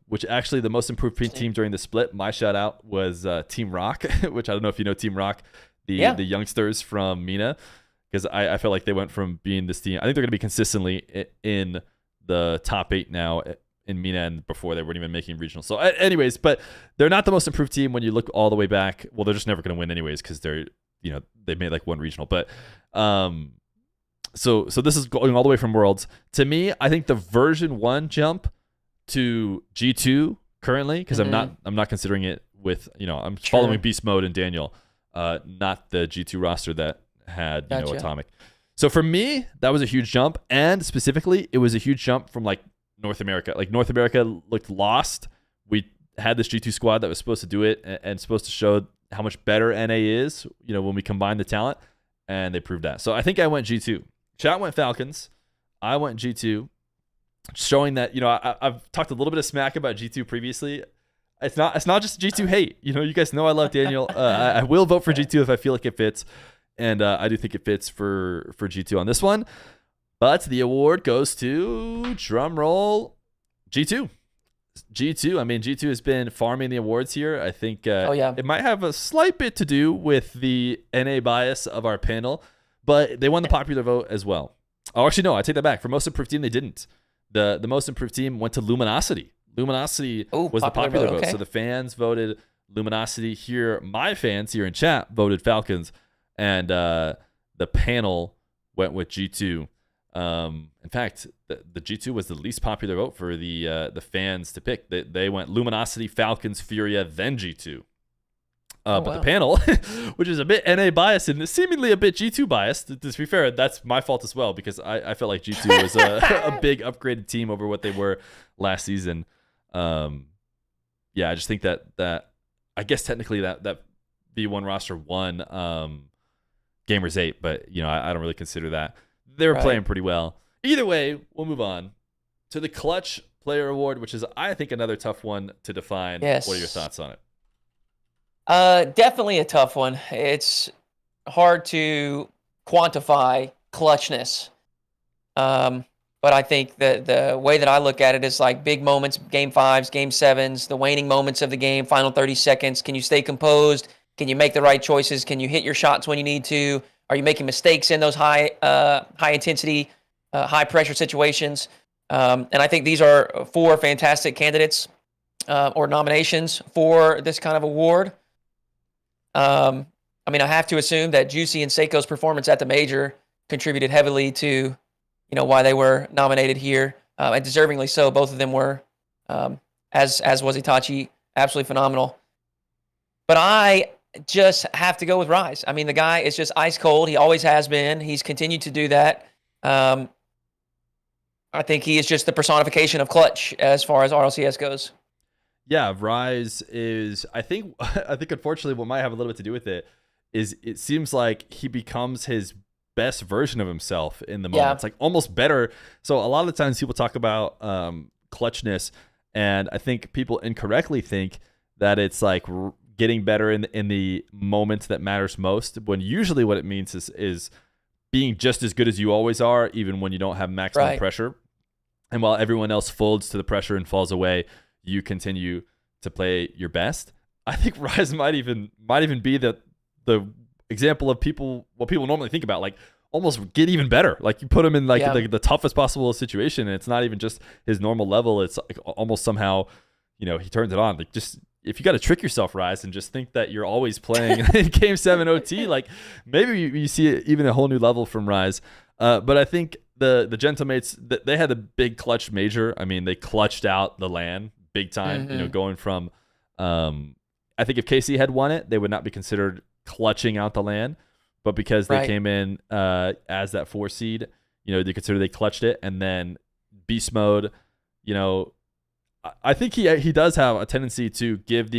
which actually the most improved team during the split, my shout out was Team Rock, which I don't know if you know Team Rock, the youngsters from MENA, because I felt like they went from being this team. I think they're going to be consistently in the top 8 now in MENA, and before they weren't even making regional. So anyways, but they're not the most improved team when you look all the way back. Well, they're just never going to win anyways because they're, they made like one regional. But so this is going all the way from Worlds. To me, I think the version 1 jump to G2 currently, because I'm not considering it with, I'm following Beast Mode and Daniel, not the G2 roster that had, Atomic. So for me, that was a huge jump, and specifically, it was a huge jump from like North America. Like North America looked lost. We had this G2 squad that was supposed to do it and supposed to show how much better NA is, when we combine the talent, and they proved that. So I think I went G2. Chat went Falcons. I went G2, showing that, I've talked a little bit of smack about G2 previously. It's not just G2 hate. You guys know I love Daniel. I will vote for G2 if I feel like it fits, and I do think it fits for G2 on this one. But the award goes to, drum roll, G2. G2. I mean, G2 has been farming the awards here. I think it might have a slight bit to do with the NA bias of our panel, but they won the popular vote as well. Oh, actually, no, I take that back. For most improved team, they didn't. The most improved team went to Luminosity. Luminosity was the popular vote. Okay. So the fans voted Luminosity here. My fans here in chat voted Falcons, and the panel went with G2. In fact, the G2 was the least popular vote for the fans to pick. They went Luminosity, Falcons, Furia, then G2. But the panel, which is a bit NA biased and seemingly a bit G2 biased, to be fair, that's my fault as well, because I felt like G2 was a big upgraded team over what they were last season. I just think that I guess technically that V1 roster won Gamers 8, but I don't really consider that. They were playing pretty well. Either way, we'll move on to the Clutch Player Award, which is, I think, another tough one to define. Yes. What are your thoughts on it? Definitely a tough one. It's hard to quantify clutchness. But I think the way that I look at it is like big moments, game 5s, game 7s, the waning moments of the game, final 30 seconds. Can you stay composed? Can you make the right choices? Can you hit your shots when you need to? Are you making mistakes in those high intensity, high pressure situations? And I think these are 4 fantastic candidates or nominations for this kind of award. I mean, I have to assume that Juicy and Seiko's performance at the major contributed heavily to, why they were nominated here, and deservingly so. Both of them were, as was Itachi, absolutely phenomenal. But I just have to go with Rise. I mean, the guy is just ice cold. He always has been. He's continued to do that. I think he is just the personification of clutch as far as RLCS goes. Yeah, Rise is, I think unfortunately what might have a little bit to do with it is it seems like he becomes his best version of himself in the moment. It's like almost better. So a lot of the times people talk about clutchness, and I think people incorrectly think that it's like getting better in the moments that matters most, when usually what it means is being just as good as you always are, even when you don't have maximum pressure. And while everyone else folds to the pressure and falls away, you continue to play your best. I think Rise might even be the example of what people normally think about. Like, almost get even better. Like you put him in like Yeah. the toughest possible situation, and it's not even just his normal level. It's like almost somehow, he turns it on. Like just if you got to trick yourself, Rise, and just think that you're always playing in Game 7 OT, like maybe you see it even a whole new level from Rise. But I think the Gentlemates, they had a big clutch major. I mean, they clutched out the LAN big time. Going from, I think if KC had won it, they would not be considered clutching out the LAN. But because they came in as that 4 seed, they consider they clutched it. And then beast mode, I think he does have a tendency to give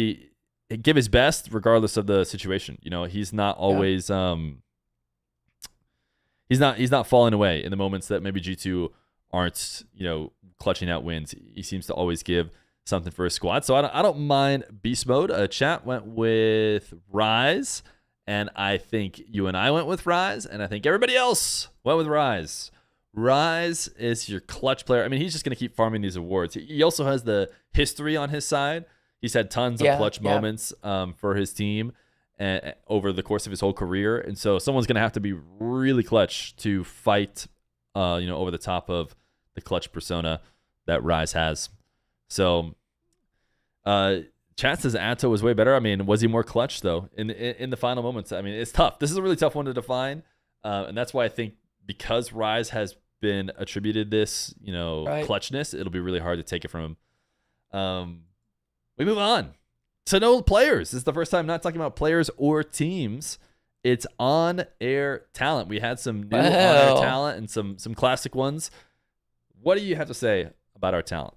his best regardless of the situation. He's not always he's not falling away in the moments that maybe G2 aren't clutching out wins. He seems to always give something for his squad. So I don't mind beast mode. Chat went with Rise. And I think you and I went with Rise, and I think everybody else went with Rise. Rise is your clutch player. I mean, he's just going to keep farming these awards. He also has the history on his side. He's had tons of clutch moments for his team over the course of his whole career. And so someone's going to have to be really clutch to fight, over the top of the clutch persona that Rise has. So, Chat says Atto was way better. I mean, was he more clutch though in the final moments? I mean, it's tough. This is a really tough one to define, and that's why I think because Rise has been attributed this, clutchness, it'll be really hard to take it from him. We move on to no players. This is the first time not talking about players or teams. It's on-air talent. We had some new on-air talent and some classic ones. What do you have to say about our talent?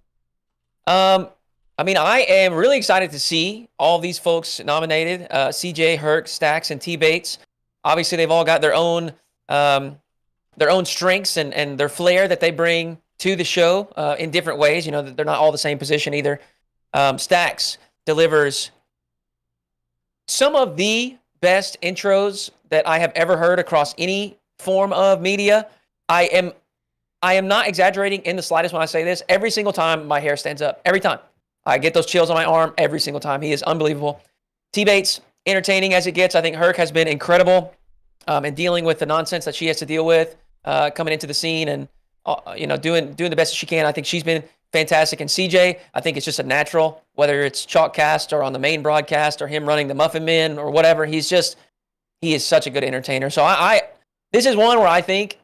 I mean, I am really excited to see all these folks nominated. CJ, Herc, Stacks, and T-Bates. Obviously, they've all got their own strengths and their flair that they bring to the show in different ways. They're not all the same position either. Stacks delivers some of the best intros that I have ever heard across any form of media. I am not exaggerating in the slightest when I say this. Every single time my hair stands up. Every time. I get those chills on my arm every single time. He is unbelievable. T-Bates, entertaining as it gets. I think Herc has been incredible in dealing with the nonsense that she has to deal with coming into the scene and doing the best she can. I think she's been fantastic. And CJ, I think it's just a natural, whether it's Chalkcast or on the main broadcast or him running the Muffin Men or whatever. He is such a good entertainer. So this is one where I think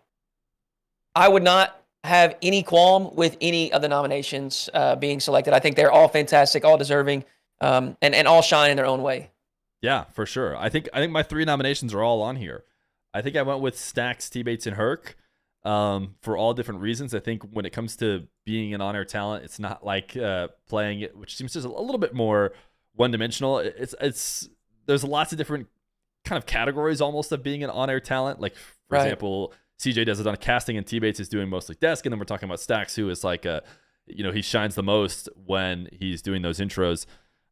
I would not have any qualm with any of the nominations being selected. I think they're all fantastic, all deserving, and all shine in their own way. Yeah, for sure. I think my 3 nominations are all on here. I think I went with Stacks, T-Bates, and Herc for all different reasons. I think when it comes to being an on-air talent, it's not like playing it, which seems just a little bit more one-dimensional. There's lots of different kind of categories almost of being an on-air talent. Like, for example, CJ does it on casting, and T-Bates is doing mostly desk. And then we're talking about Stacks, who is like he shines the most when he's doing those intros.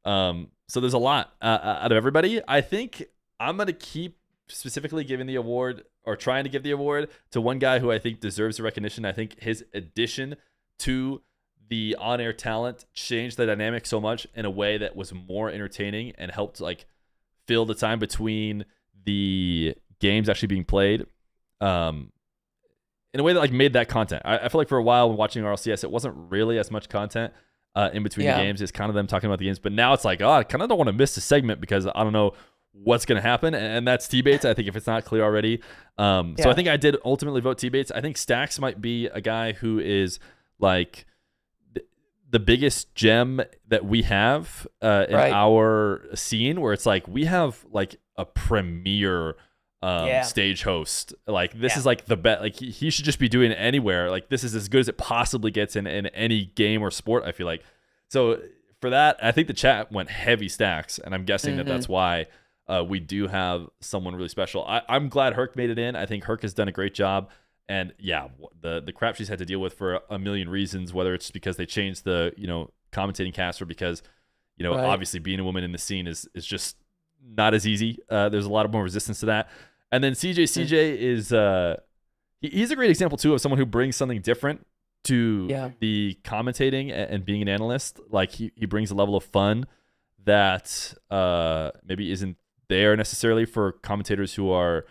So there's a lot out of everybody. I think I'm going to keep specifically giving the award or trying to give the award to one guy who I think deserves the recognition. I think his addition to the on-air talent changed the dynamic so much in a way that was more entertaining and helped like fill the time between the games actually being played. In a way that like made that content. I feel like for a while when watching RLCS, it wasn't really as much content in between the games. It's kind of them talking about the games. But now it's like, I kind of don't want to miss a segment because I don't know what's going to happen. And that's T-Bates, I think, if it's not clear already. So I think I did ultimately vote T-Bates. I think Stacks might be a guy who is like the biggest gem that we have in our scene, where it's like we have like a premier stage host. Like this is like the best. Like he should just be doing it anywhere. Like this is as good as it possibly gets in any game or sport, I feel like. So for that, I think the chat went heavy Stacks, and I'm guessing that's why we do have someone really special. I'm glad Herc made it in. I think Herc has done a great job. And the crap she's had to deal with for a million reasons, whether it's because they changed the commentating cast or because obviously being a woman in the scene is just not as easy. There's a lot of more resistance to that. And then CJ is he's a great example too of someone who brings something different to the commentating and being an analyst. Like he brings a level of fun that maybe isn't there necessarily for commentators who are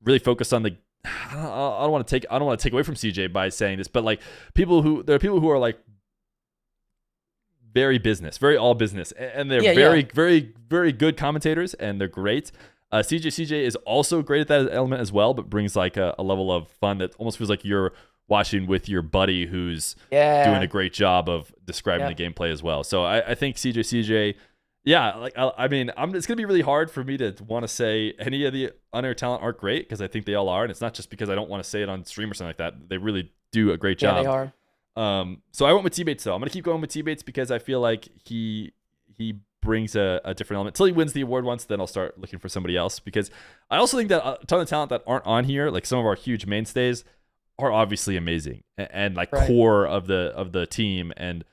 really focused on the I don't want to take away from CJ by saying this, but like there are people who are like very very all business, and they're very good commentators, and they're great. CJ is also great at that element as well, but brings like a level of fun that almost feels like you're watching with your buddy who's doing a great job of describing the gameplay as well. So I think CJ, yeah, like I mean, it's gonna be really hard for me to want to say any of the on-air talent aren't great, because I think they all are, and it's not just because I don't want to say it on stream or something like that. They really do a great job. Yeah, they are. So I went with T-Bates though. I'm gonna keep going with T-Bates because I feel like he brings a different element. Till he wins the award once, then I'll start looking for somebody else, because I also think that a ton of talent that aren't on here, like some of our huge mainstays, are obviously amazing and like core of the team, and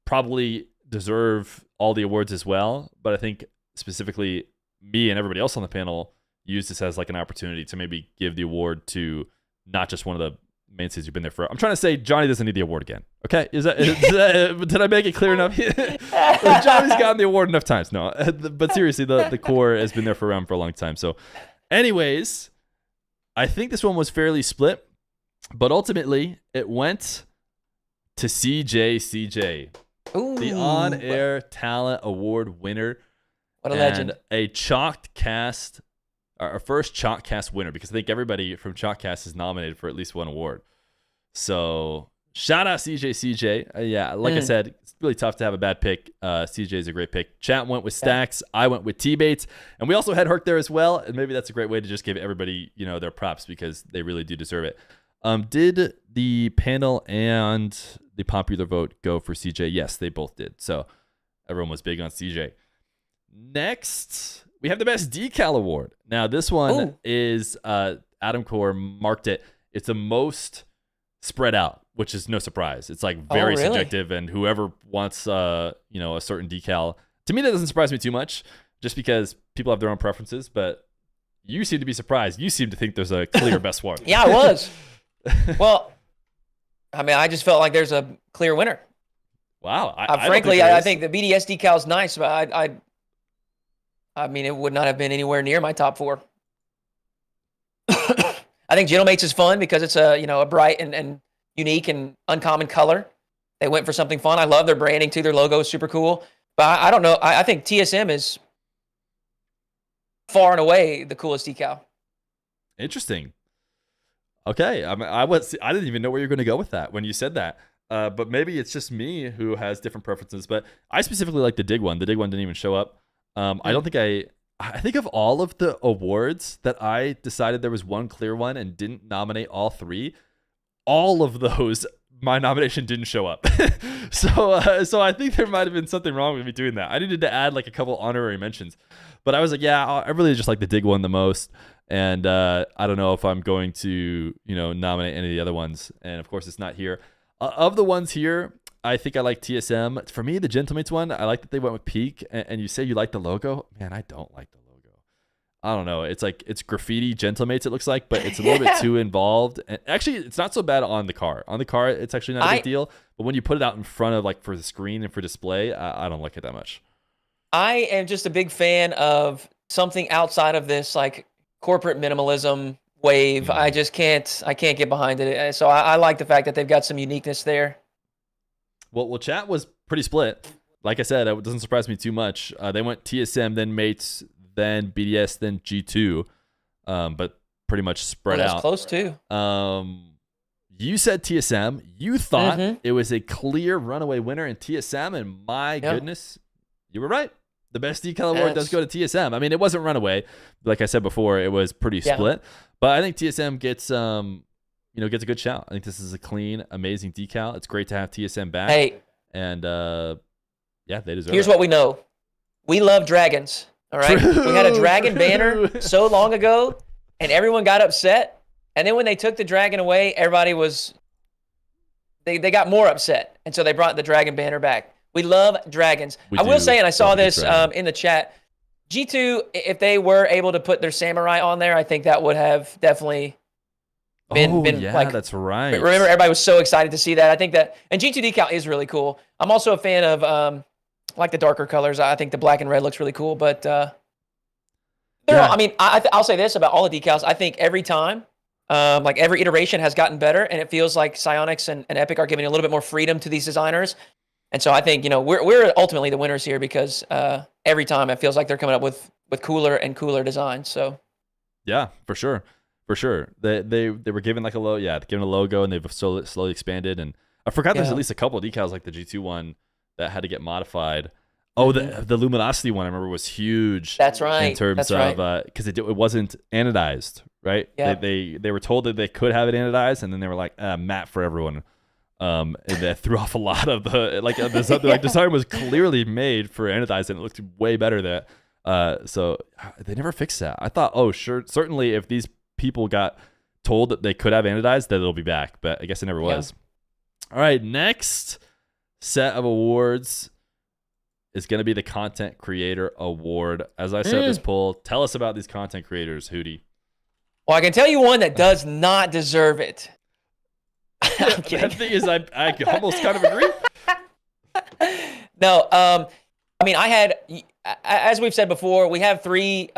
probably deserve all the awards as well. But I think specifically me and everybody else on the panel use this as like an opportunity to maybe give the award to not just one of the mainstays who've been there for. I'm trying to say Johnny doesn't need the award again. Okay, did I make it clear enough? Johnny's gotten the award enough times. No, but seriously, the core has been there for a long time. So, anyways, I think this one was fairly split, but ultimately it went to CJ, the on-air talent award winner. What a legend! A Chalked Cast. Our first Chalkcast winner, because I think everybody from Chalkcast is nominated for at least one award. So shout out CJ. Yeah, like I said, it's really tough to have a bad pick. CJ is a great pick. Chat went with Stacks. I went with T-Bates. And we also had Herc there as well. And maybe that's a great way to just give everybody, their props, because they really do deserve it. Did the panel and the popular vote go for CJ? Yes, they both did. So everyone was big on CJ. Next, we have the best decal award. Now, this one is Adam Core marked it. It's the most spread out, which is no surprise. It's like very subjective, and whoever wants a certain decal. To me, that doesn't surprise me too much, just because people have their own preferences. But you seem to be surprised. You seem to think there's a clear best one. Yeah, I was. Well, I mean, I just felt like there's a clear winner. Wow. Frankly, I think the BDS decal is nice, but I mean, it would not have been anywhere near my top 4. I think Gentlemates is fun because it's a bright and unique and uncommon color. They went for something fun. I love their branding too. Their logo is super cool. But I don't know. I think TSM is far and away the coolest decal. Interesting. Okay, I didn't even know where you're going to go with that when you said that. But maybe it's just me who has different preferences. But I specifically like the Dig one. The Dig one didn't even show up. I don't think I think of all of the awards that I decided there was one clear one and didn't nominate all 3. All of those, my nomination didn't show up. So I think there might have been something wrong with me doing that. I needed to add like a couple honorary mentions, but I was like, yeah, I really just like the Dig one the most. And I don't know if I'm going to, nominate any of the other ones. And of course, it's not here. Of the ones here, I think I like TSM. For me, the Gentlemates one, I like that they went with Peak. And you say you like the logo. Man, I don't like the logo. I don't know. It's like, it's graffiti Gentlemates, it looks like, but it's a little bit too involved. And actually, it's not so bad on the car. On the car, it's actually not a big deal. But when you put it out in front of, like, for the screen and for display, I don't like it that much. I am just a big fan of something outside of this, like, corporate minimalism wave. I can't get behind it. So I like the fact that they've got some uniqueness there. Well, chat was pretty split. Like I said, it doesn't surprise me too much. They went TSM, then Mates, then BDS, then G2, but pretty much spread out. That's close too. You said TSM. You thought it was a clear runaway winner in TSM, and my goodness, you were right. The best decal award does go to TSM. I mean, it wasn't runaway. Like I said before, it was pretty split. But I think TSM gets gets a good shout. I think this is a clean, amazing decal. It's great to have TSM back. Hey. And they deserve it. Here's what we know. We love dragons. All right. We had a dragon banner so long ago, and everyone got upset. And then when they took the dragon away, everybody was they got more upset. And so they brought the dragon banner back. We love dragons. I will say, and I saw this in the chat, G2, if they were able to put their samurai on there, I think that would have definitely been like, that's right. Remember, everybody was so excited to see that. I think that, and G2 decal is really cool. I'm also a fan of like the darker colors. I think the black and red looks really cool. But I'll say this about all the decals. I think every time Like every iteration has gotten better, and it feels like Psyonix and Epic are giving a little bit more freedom to these designers. And so I think, we're ultimately the winners here because every time it feels like they're coming up with cooler and cooler designs. So yeah, for sure. For sure. They were given like given a logo, and they've slowly expanded. And I forgot there's at least a couple of decals like the G2 one that had to get modified. Oh, the Luminosity one I remember was huge. That's right. In terms of because it wasn't anodized, right? Yeah. They were told that they could have it anodized, and then they were like matte for everyone. And that threw off a lot of the the design was clearly made for anodized, and it looked way better there. So they never fixed that. I thought, certainly if these people got told that they could have anodized, that it'll be back, but I guess it never was. All right, next set of awards is going to be the Content Creator Award. As I said, this poll, tell us about these content creators, Hootie. Well, I can tell you one that does not deserve it. The thing is, I almost kind of agree. No, I mean, I had, as we've said before, we have 3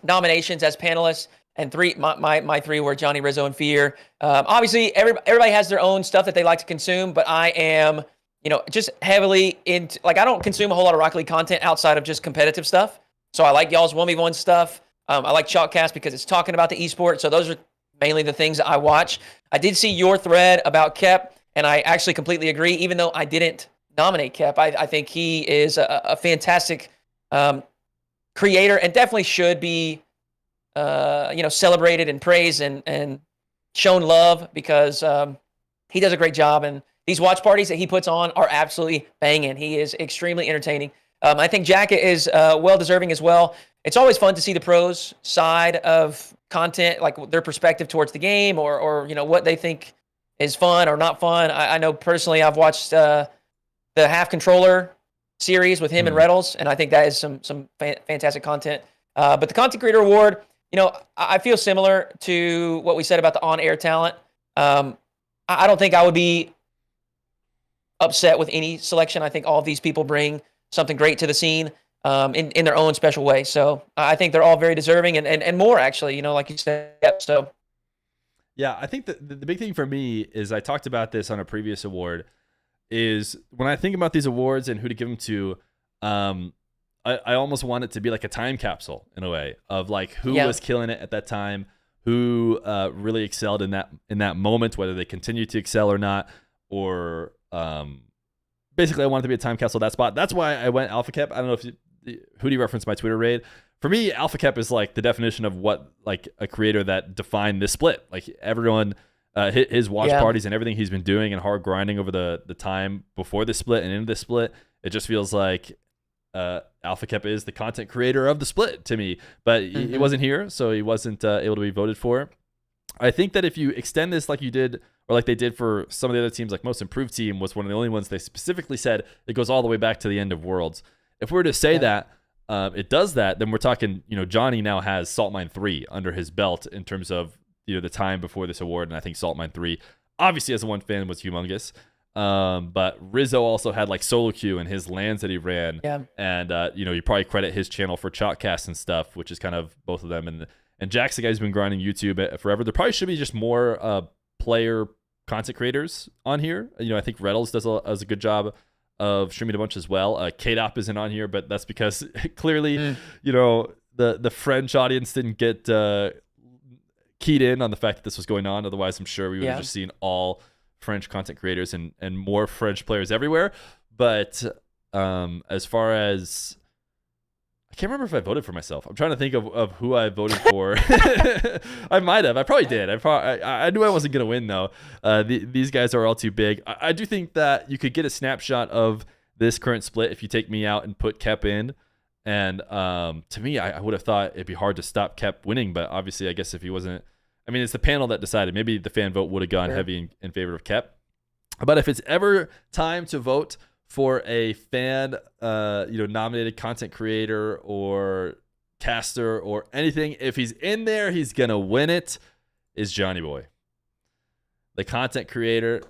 nominations as panelists, and my 3 were Johnny, Rizzo, and Feer. Obviously, everybody has their own stuff that they like to consume, but I am, just heavily into, like, I don't consume a whole lot of Rocket League content outside of just competitive stuff. So I like y'all's 1v1 stuff. I like Chalkcast because it's talking about the esport. So those are mainly the things that I watch. I did see your thread about Kep, and I actually completely agree, even though I didn't nominate Kep. I think he is a fantastic creator and definitely should be celebrated and praised and shown love because he does a great job. And these watch parties that he puts on are absolutely banging. He is extremely entertaining. I think Jacket is well-deserving as well. It's always fun to see the pros' side of content, like their perspective towards the game or what they think is fun or not fun. I know personally I've watched the Half Controller series with him and Reddles, and I think that is some fantastic content. But the Content Creator Award, I feel similar to what we said about the on-air talent. I don't think I would be upset with any selection. I think all of these people bring something great to the scene in their own special way. So I think they're all very deserving and more, actually, like you said. So, yeah, I think the big thing for me is I talked about this on a previous award is when I think about these awards and who to give them to, I almost want it to be like a time capsule in a way of like who was killing it at that time, who really excelled in that moment, whether they continue to excel or not, or basically I want it to be a time capsule of that spot. That's why I went Alpha Kep. I don't know if Hootie referenced my Twitter raid. For me, Alpha Kep is like the definition of what like a creator that defined this split. Like everyone, his watch parties and everything he's been doing and hard grinding over the time before the split and into the split. It just feels like Alpha Kep is the content creator of the split to me, but he wasn't here, so he wasn't able to be voted for. I think that if you extend this like you did, or like they did for some of the other teams, like Most Improved Team was one of the only ones they specifically said it goes all the way back to the end of Worlds. If we were to say that it does that, then we're talking, Johnny now has Salt Mine 3 under his belt in terms of the time before this award, and I think Salt Mine 3, obviously as a one fan, was humongous. But Rizzo also had like solo queue and his lands that he ran, and you probably credit his channel for Chalkcast and stuff, which is kind of both of them. And Jack's the guy who's been grinding YouTube forever. There probably should be just more player content creators on here. I think Reddles does a good job of streaming a bunch as well. K-Dop isn't on here, but that's because clearly the French audience didn't get keyed in on the fact that this was going on. Otherwise, I'm sure we would have just seen all French content creators and more French players everywhere. But as far as, I can't remember if I voted for myself. I'm trying to think of who I voted for. I might have. I probably did. I knew I wasn't going to win, though. These guys are all too big. I do think that you could get a snapshot of this current split if you take me out and put Kep in. And to me, I would have thought it'd be hard to stop Kep winning. But obviously, I guess if he wasn't, it's the panel that decided. Maybe the fan vote would have gone heavy in favor of Kep. But if it's ever time to vote for a fan, nominated content creator or caster or anything, if he's in there, he's gonna win it. Is Johnny Boy. The content creator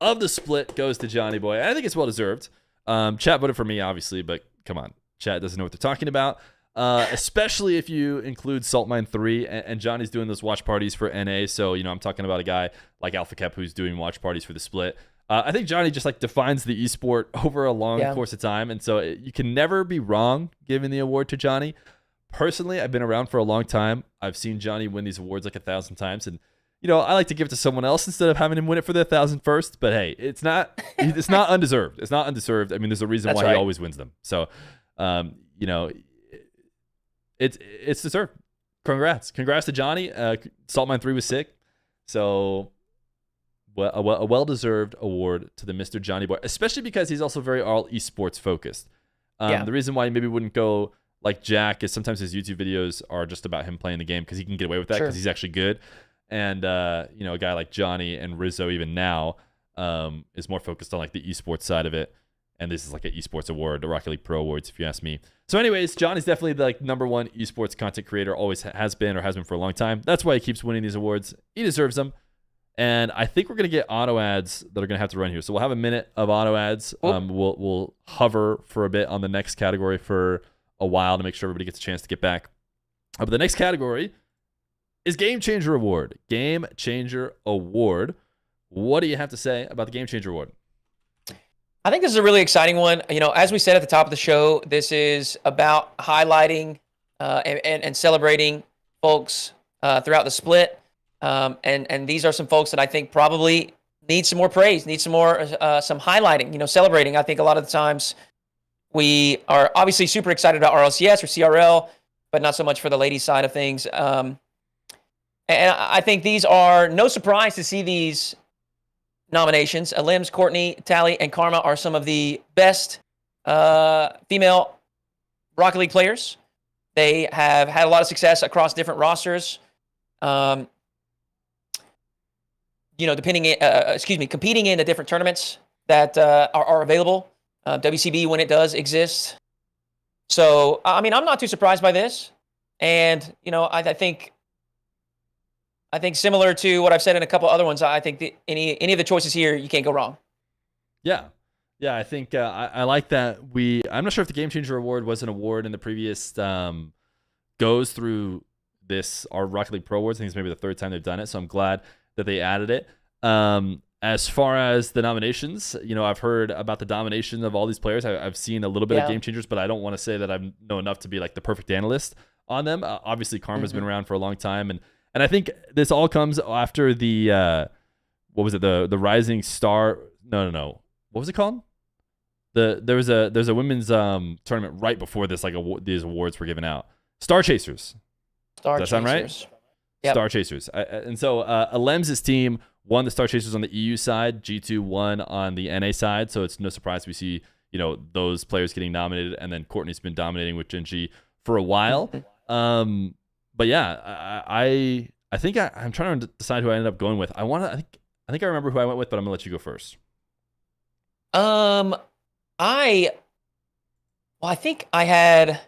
of the split goes to Johnny Boy. I think it's well deserved. Chat voted for me, obviously, but come on, chat doesn't know what they're talking about. especially if you include Salt Mine 3, and Johnny's doing those watch parties for NA. So, I'm talking about a guy like Alpha Kep who's doing watch parties for the split. I think Johnny just like defines the esport over a long course of time, and so you can never be wrong giving the award to Johnny. Personally, I've been around for a long time. I've seen Johnny win these awards like 1,000 times, and I like to give it to someone else instead of having him win it for the 1,000th first. But hey, it's not undeserved. It's not undeserved. I mean, there's a reason why he always wins them. So, it's deserved. Congrats to Johnny. Salt Mine 3 was sick. So, a well-deserved award to the Mr. Johnny Boy, especially because he's also very all esports focused. The reason why he maybe wouldn't go like Jack is sometimes his YouTube videos are just about him playing the game because he can get away with that because he's actually good. And, a guy like Johnny and Rizzo even now is more focused on like the esports side of it. And this is like an esports award, the Rocket League Pro Awards, if you ask me. So anyways, Johnny's definitely the like number one esports content creator, always has been for a long time. That's why he keeps winning these awards. He deserves them. And I think we're going to get auto ads that are going to have to run here. So we'll have a minute of auto ads. We'll hover for a bit on the next category for a while to make sure everybody gets a chance to get back. But the next category is Game Changer Award. Game Changer Award. What do you have to say about the Game Changer Award? I think this is a really exciting one. As we said at the top of the show, this is about highlighting and celebrating folks throughout the split. And these are some folks that I think probably need some more praise, need some more some highlighting, celebrating. I think a lot of the times we are obviously super excited about RLCS or CRL, but not so much for the ladies side of things. And I think these are no surprise to see these nominations. Lims, Courtney, Tally, and Karma are some of the best female Rocket League players. They have had a lot of success across different rosters. Competing in the different tournaments that are available. WCB when it does exist. So, I'm not too surprised by this. And, I think similar to what I've said in a couple other ones, I think any of the choices here, you can't go wrong. Yeah. I think I like that. I'm not sure if the Game Changer Award was an award in the previous goes through our Rocket League Pro Awards. I think it's maybe the third time they've done it, so I'm glad that they added it. As far as the nominations, I've heard about the domination of all these players. I've seen a little bit of Game Changers, but I don't want to say that I know enough to be like the perfect analyst on them. Obviously, Karma's been around for a long time, and I think this all comes after the what was it? The Rising Star? No. What was it called? There's a women's tournament right before this, like these awards were given out. Star Chasers. Does that sound right? Yep. Star Chasers. And so Alem's team won the Star Chasers on the EU side. G2 won on the NA side. So it's no surprise we see those players getting nominated. And then Courtney's been dominating with Gen G for a while. But yeah, I think I'm trying to decide who I ended up going with. I think I remember who I went with, but I'm gonna let you go first. I think I had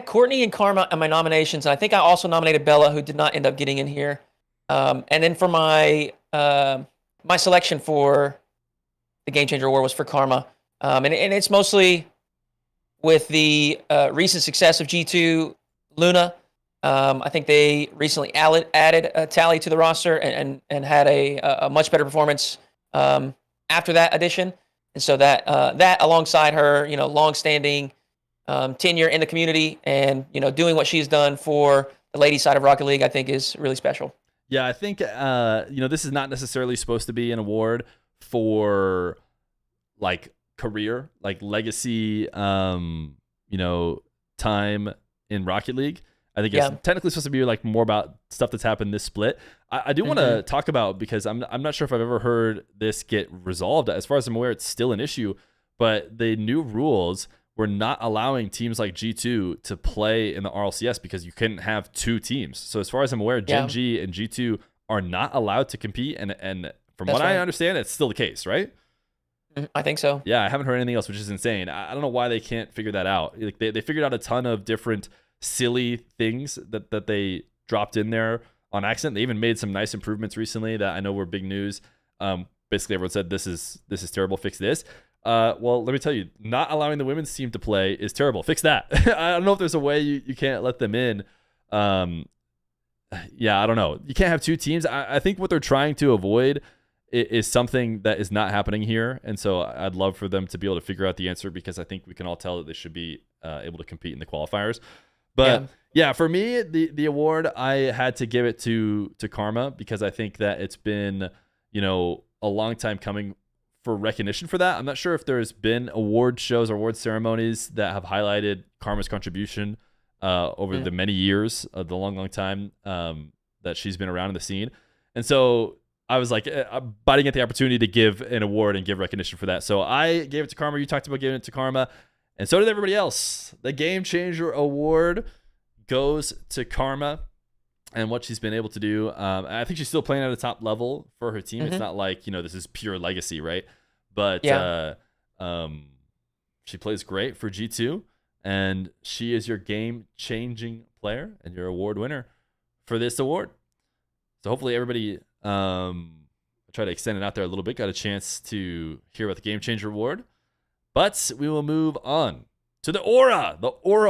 Courtney and Karma in my nominations, and I think I also nominated Bella, who did not end up getting in here. And then for my my selection for the Game Changer Award was for Karma, and it's mostly with the recent success of G2 Luna. I think they recently added a Tally to the roster and had a much better performance after that addition. And so that alongside her, long-standing tenure in the community and, doing what she's done for the ladies side of Rocket League, I think is really special. Yeah, I think, this is not necessarily supposed to be an award for like career, like legacy, time in Rocket League. I think it's technically supposed to be like more about stuff that's happened this split. I do want to talk about, because I'm not sure if I've ever heard this get resolved. As far as I'm aware, it's still an issue, but the new rules were not allowing teams like G2 to play in the RLCS because you couldn't have two teams. So as far as I'm aware, Gen G and G2 are not allowed to compete. And from what I understand, it's still the case, right? I think so. Yeah, I haven't heard anything else, which is insane. I don't know why they can't figure that out. Like they figured out a ton of different silly things that they dropped in there on accident. They even made some nice improvements recently that I know were big news. Basically, everyone said this is terrible. Fix this. Well, let me tell you, not allowing the women's team to play is terrible. Fix that. I don't know if there's a way you can't let them in. Yeah, I don't know. You can't have two teams. I think what they're trying to avoid is something that is not happening here. And so I'd love for them to be able to figure out the answer, because I think we can all tell that they should be able to compete in the qualifiers. But yeah, for me, the award, I had to give it to Karma, because I think that it's been, a long time coming for recognition for that. I'm not sure if there's been award shows or award ceremonies that have highlighted Karma's contribution over the many years, the long time that she's been around in the scene. And so I was like, I'm biting at the opportunity to give an award and give recognition for that. So I gave it to Karma. You talked about giving it to Karma, and so did everybody else. The Game Changer Award goes to Karma and what she's been able to do. I think she's still playing at a top level for her team. It's not like, this is pure legacy, right? But she plays great for G2, and she is your game-changing player and your award winner for this award. So hopefully everybody, I'll try to extend it out there a little bit, got a chance to hear about the Game Changer Award. But we will move on to the Aura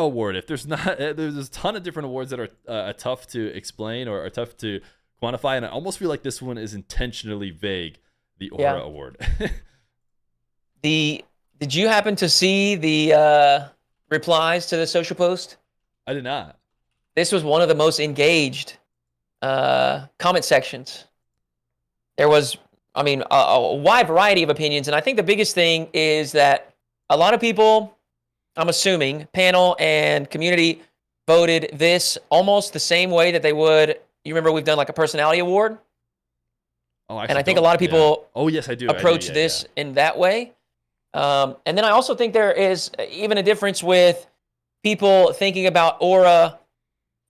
Award. If there's not, there's a ton of different awards that are tough to explain or are tough to quantify, and I almost feel like this one is intentionally vague. The Aura Award. Did you happen to see the replies to the social post? I did not. This was one of the most engaged comment sections. There was, a wide variety of opinions, and I think the biggest thing is that a lot of people, I'm assuming, panel and community, voted this almost the same way that they would. You remember we've done like a personality award? Oh, and I think a lot of people oh, yes, I do. approach this in that way. And then I also think there is even a difference with people thinking about Aura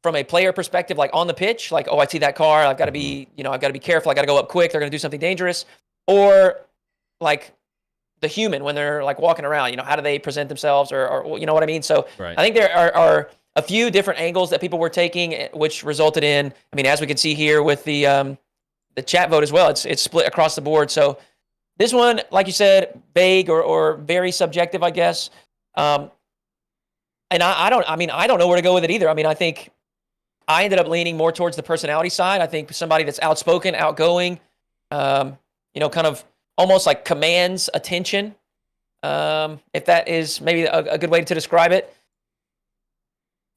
from a player perspective, like on the pitch, like, oh, I see that car, I've got to be, I've got to be careful, I got to go up quick, they're going to do something dangerous. Or like the human when they're like walking around, how do they present themselves, or you know what I mean? So I think there are a few different angles that people were taking, which resulted in, as we can see here with the chat vote as well, it's split across the board. So this one, like you said, vague or very subjective, I guess. And I don't know where to go with it either. I think I ended up leaning more towards the personality side. I think somebody that's outspoken, outgoing, kind of almost like commands attention. If that is maybe a good way to describe it.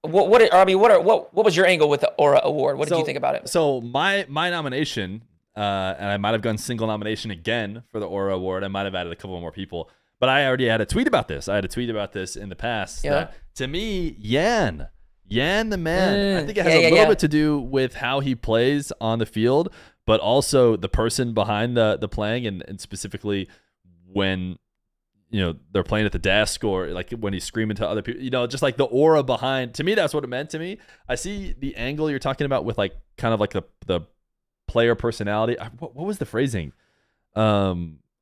What was your angle with the Aura Award? What did you think about it? So my nomination, and I might have gone single nomination again for the Aura Award. I might have added a couple more people, but I already had a tweet about this. I had a tweet about this in the past. That, to me, Yan the man. I think it has a little bit to do with how he plays on the field, but also the person behind the playing, and specifically when they're playing at the desk, or like when he's screaming to other people, just like the aura behind. To me, that's what it meant to me. I see the angle you're talking about with like kind of like the player personality. What was the phrasing? I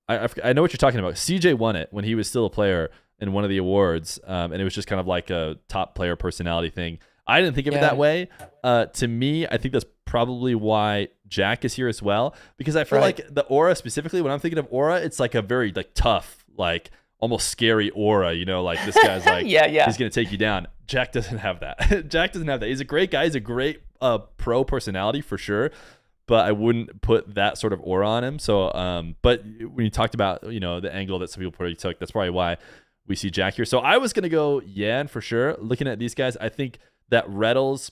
know what you're talking about. CJ won it when he was still a player in one of the awards, and it was just kind of like a top player personality thing. I didn't think of it that way. To me, I think that's probably why Jack is here as well, because I feel like the aura specifically, when I'm thinking of aura, it's like a very like tough, like almost scary aura, like this guy's like, he's going to take you down. Jack doesn't have that. Jack doesn't have that. He's a great guy. He's a great pro personality for sure, but I wouldn't put that sort of aura on him. So, but when you talked about, the angle that some people probably took, that's probably why we see Jack here. So I was going to go Yan for sure. Looking at these guys, I think that Reddles,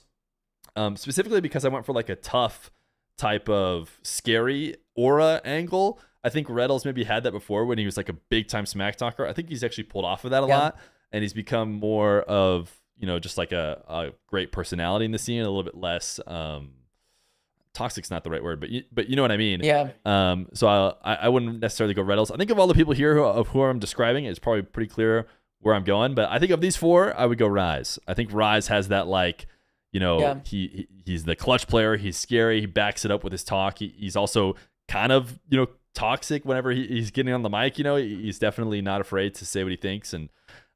specifically because I went for like a tough type of scary aura angle. I think Reddles maybe had that before when he was like a big time smack talker. I think he's actually pulled off of that a lot, and he's become more of, just like a great personality in the scene, a little bit less, toxic's not the right word, but you know what I mean? Yeah. So I wouldn't necessarily go Reddles. I think of all the people here who I'm describing, it's probably pretty clear where I'm going, but I think of these four, I would go Rise. I think Rise has that like, he's the clutch player. He's scary. He backs it up with his talk. He's also kind of, toxic whenever he's getting on the mic. He's definitely not afraid to say what he thinks. And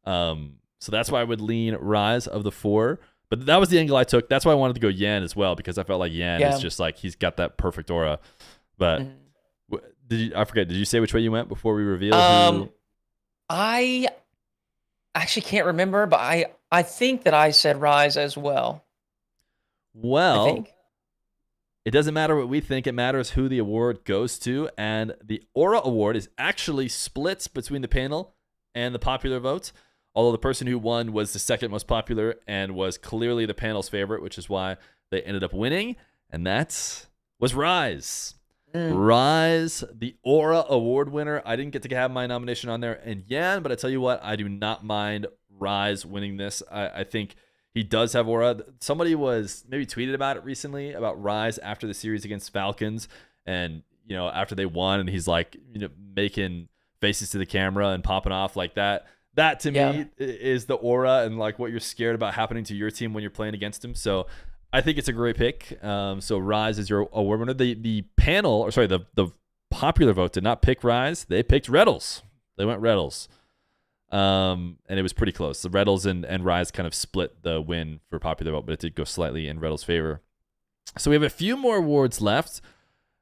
so that's why I would lean Rise of the four. But that was the angle I took. That's why I wanted to go Yan as well, because I felt like Yan is just like, he's got that perfect aura. But I forget, did you say which way you went before we revealed who? I actually can't remember, but I think that I said Rise as well. I Well, think. it doesn't matter what we think. It matters who the award goes to. And the Aura Award is actually split between the panel and the popular vote. Although the person who won was the second most popular and was clearly the panel's favorite, which is why they ended up winning. And that was Rise. Rise, the Aura Award winner. I didn't get to have my nomination on there in Yan, but I tell you what, I do not mind Rise winning this. I think he does have aura. Somebody was maybe tweeted about it recently about Rise after the series against Falcons, and after they won, and he's like making faces to the camera and popping off like that. That to me is the aura and like what you're scared about happening to your team when you're playing against him. So I think it's a great pick. So Rise is your award winner. The panel, or sorry, the popular vote did not pick Rise. They picked Reddles. They went Reddles. And it was pretty close. The Reddles and Rise kind of split the win for popular vote, but it did go slightly in Reddles' favor. So we have a few more awards left.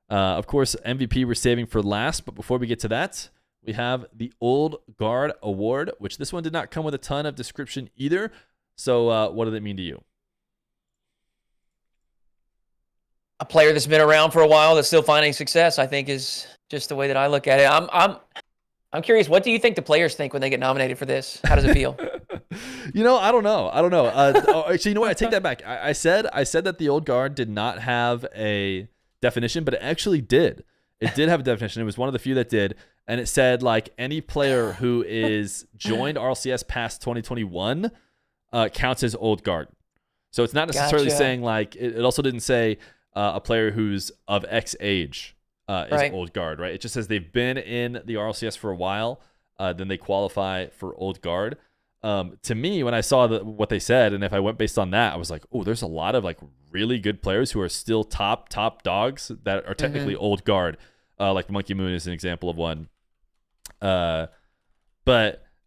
Of course, MVP we're saving for last, but before we get to that, we have the Old Guard Award, which this one did not come with a ton of description either. So what did it mean to you? A player that's been around for a while that's still finding success, I think, is just the way that I look at it. I'm curious, what do you think the players think when they get nominated for this? How does it feel? I don't know. Actually, you know what? I take that back. I said that the Old Guard did not have a definition, but it actually did. It did have a definition. It was one of the few that did. And it said, like, any player who is joined RLCS past 2021 counts as Old Guard. So it's not necessarily saying, like, it also didn't say a player who's of X age is Old Guard, right? It just says they've been in the RLCS for a while, then they qualify for Old Guard. To me, when I saw what they said, and if I went based on that, I was like, oh, there's a lot of like really good players who are still top dogs that are technically Old Guard. Like Monkey Moon is an example of one. But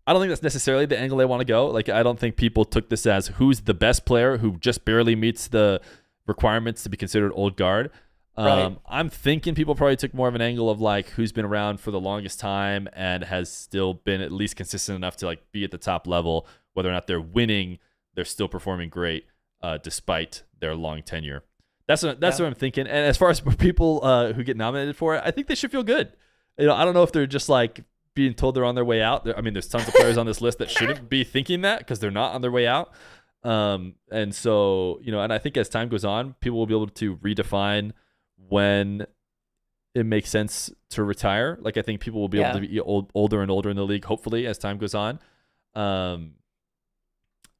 I don't think that's necessarily the angle they want to go. Like, I don't think people took this as who's the best player who just barely meets the requirements to be considered Old Guard. I'm thinking people probably took more of an angle of like who's been around for the longest time and has still been at least consistent enough to like be at the top level. Whether or not they're winning, they're still performing great despite their long tenure. That's what I'm thinking. And as far as people who get nominated for it, I think they should feel good. I don't know if they're just like being told they're on their way out. I mean, there's tons of players on this list that shouldn't be thinking that because they're not on their way out. And so, and I think as time goes on, people will be able to redefine when it makes sense to retire. Like, I think people will be able to be older and older in the league, hopefully, as time goes on.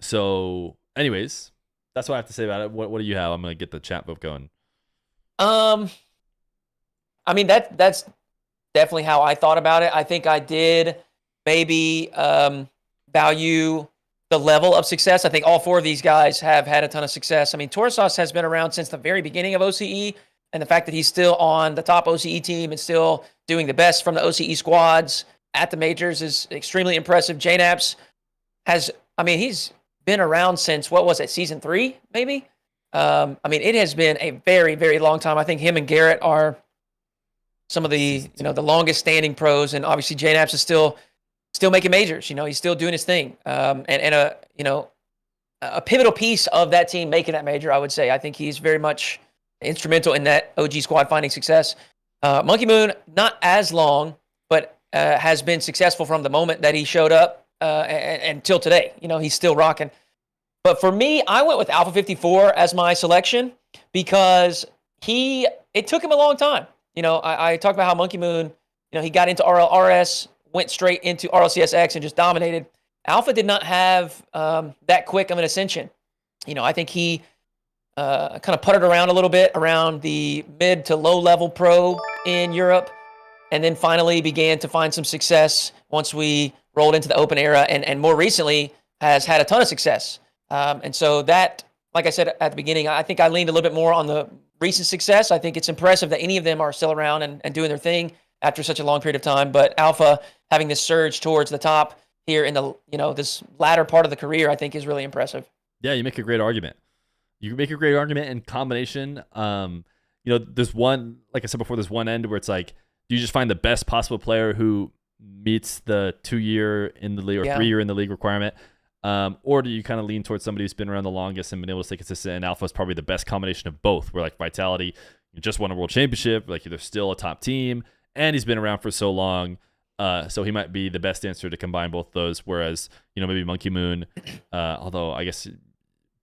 So anyways, that's what I have to say about it. What do you have? I'm going to get the chat vote going. I mean, that's definitely how I thought about it. I think I did maybe value the level of success. I think all four of these guys have had a ton of success. I mean, Torsos has been around since the very beginning of OCE, and the fact that he's still on the top OCE team and still doing the best from the OCE squads at the majors is extremely impressive. JNAPS he's been around since, what was it, season 3, maybe? I mean, it has been a very, very long time. I think him and Garrett are some of the, the longest standing pros, and obviously JNAPS is still making majors. He's still doing his thing. And a pivotal piece of that team making that major, I would say. I think he's very much instrumental in that OG squad finding success. Monkey Moon, not as long, but has been successful from the moment that he showed up until today. He's still rocking. But for me, I went with Alpha 54 as my selection because it took him a long time. I talked about how Monkey Moon, he got into RLRS, went straight into RLCSX and just dominated. Alpha did not have that quick of an ascension. I think he kind of puttered around a little bit around the mid to low level pro in Europe, and then finally began to find some success once we rolled into the open era, and more recently has had a ton of success. And so that, like I said at the beginning, I think I leaned a little bit more on the recent success. I think it's impressive that any of them are still around and doing their thing after such a long period of time. But Alpha having this surge towards the top here in the, this latter part of the career, I think is really impressive. Yeah, you make a great argument. You make a great argument in combination. There's one, like I said before, there's one end where it's like, do you just find the best possible player who meets the 2-year in the league or 3-year in the league requirement? Or do you kind of lean towards somebody who's been around the longest and been able to stay consistent? And Alpha is probably the best combination of both, where like Vitality just won a world championship, like they're still a top team, and he's been around for so long. So he might be the best answer to combine both those. Whereas, maybe Monkey Moon, although I guess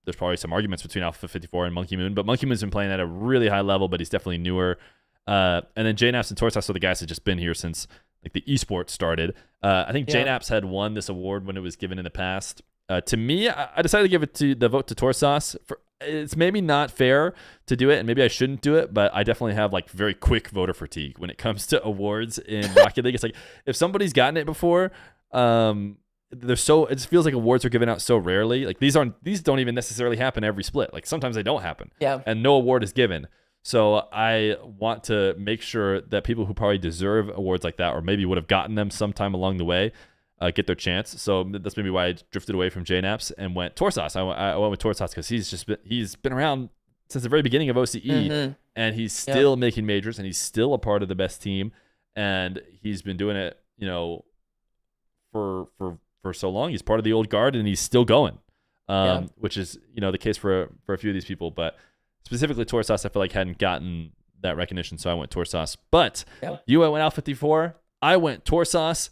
there's probably some arguments between Alpha 54 and Monkey Moon, but Monkey Moon's been playing at a really high level, but he's definitely newer. And then JNaps and Torsos are the guys that just been here since like the esports started. I think JNaps had won this award when it was given in the past. To me, I decided to give it the vote to Torsos. It's maybe not fair to do it, and maybe I shouldn't do it, but I definitely have like very quick voter fatigue when it comes to awards in Rocket League. It's like if somebody's gotten it before, it feels like awards are given out so rarely. Like these don't even necessarily happen every split. Like sometimes they don't happen. Yeah. And no award is given. So I want to make sure that people who probably deserve awards like that, or maybe would have gotten them sometime along the way, get their chance. So that's maybe why I drifted away from JNaps and went Torsos. I went with Torsos because he's been around since the very beginning of OCE, and he's still making majors, and he's still a part of the best team, and he's been doing it, for so long. He's part of the old guard, and he's still going, which is the case for a few of these people, but specifically Torsos, I feel like hadn't gotten that recognition, so I went Torsos. But you went Alpha 54, I went Torsos.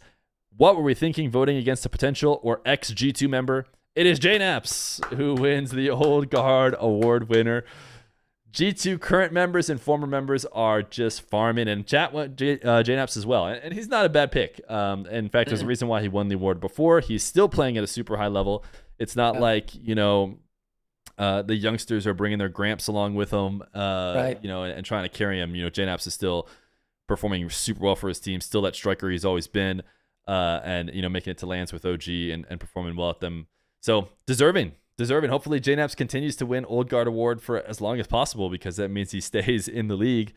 What were we thinking voting against a potential or ex-G2 member? It is JNaps who wins the Old Guard Award winner. G2 current members and former members are just farming, and chat went JNaps as well. And he's not a bad pick. In fact, there's a reason why he won the award before. He's still playing at a super high level. It's not like, the youngsters are bringing their gramps along with them, and trying to carry him. JNaps is still performing super well for his team, still that striker he's always been. And making it to lands with OG and performing well at them. So deserving. Hopefully JNaps continues to win Old Guard Award for as long as possible, because that means he stays in the league.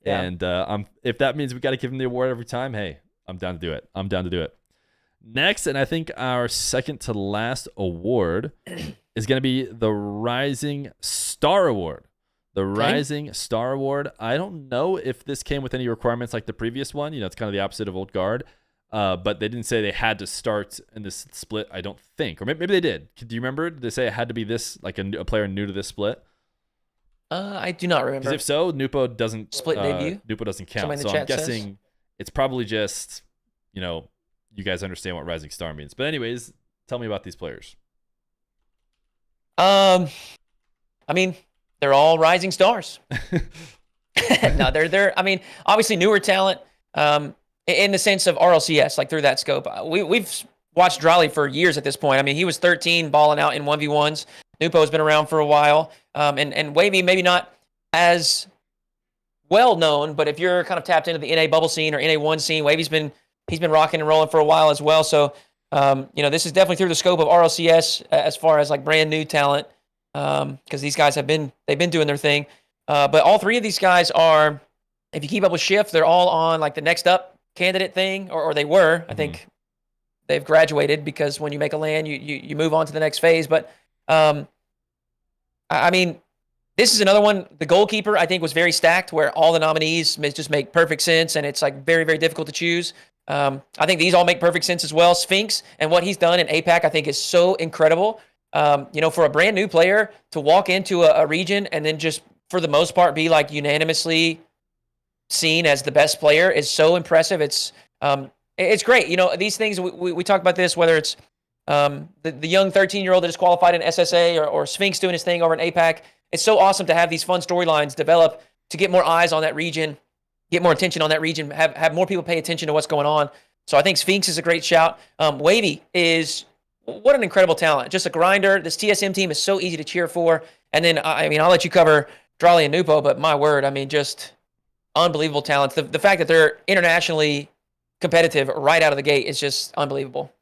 Yeah. And if that means we got to give him the award every time, hey, I'm down to do it. Next, and I think our second to last award is going to be the Rising Star Award. The Rising Star Award. I don't know if this came with any requirements like the previous one. It's kind of the opposite of Old Guard. But they didn't say they had to start in this split, I don't think. Or maybe they did. Do you remember? Did they say it had to be this, like a player new to this split? I do not remember. Because if so, Nupo doesn't split debut. Nupo doesn't count. So I'm guessing it's probably just, you guys understand what Rising Star means. But anyways, tell me about these players. I mean, they're all rising stars. No, they're obviously newer talent. In the sense of RLCS, like through that scope. We've watched Drolly for years at this point. I mean, he was 13 balling out in 1v1s. Nupo's been around for a while. And Wavy, maybe not as well known, but if you're kind of tapped into the NA bubble scene or NA1 scene, Wavy's been rocking and rolling for a while as well. So, this is definitely through the scope of RLCS as far as like brand new talent. Because these guys they've been doing their thing. But all three of these guys are, if you keep up with Shift, they're all on like the next up candidate thing, or they were. I think they've graduated, because when you make a LAN, you move on to the next phase. But I mean, this is another one. The Goalkeeper, I think, was very stacked, where all the nominees just make perfect sense, and it's like very, very difficult to choose. I think these all make perfect sense as well. Sphinx and what he's done in APAC, I think, is so incredible. For a brand new player to walk into a region and then just, for the most part, be like unanimously seen as the best player is so impressive. It's great. These things, we talk about this, whether it's the young 13-year-old that is qualified in SSA or Sphinx doing his thing over in APAC. It's so awesome to have these fun storylines develop to get more eyes on that region, get more attention on that region, have more people pay attention to what's going on. So I think Sphinx is a great shout. Wavy is, what an incredible talent. Just a grinder. This TSM team is so easy to cheer for. And then, I'll let you cover Drolly and Nupo, but my word, just unbelievable talents. The fact that they're internationally competitive right out of the gate is just unbelievable.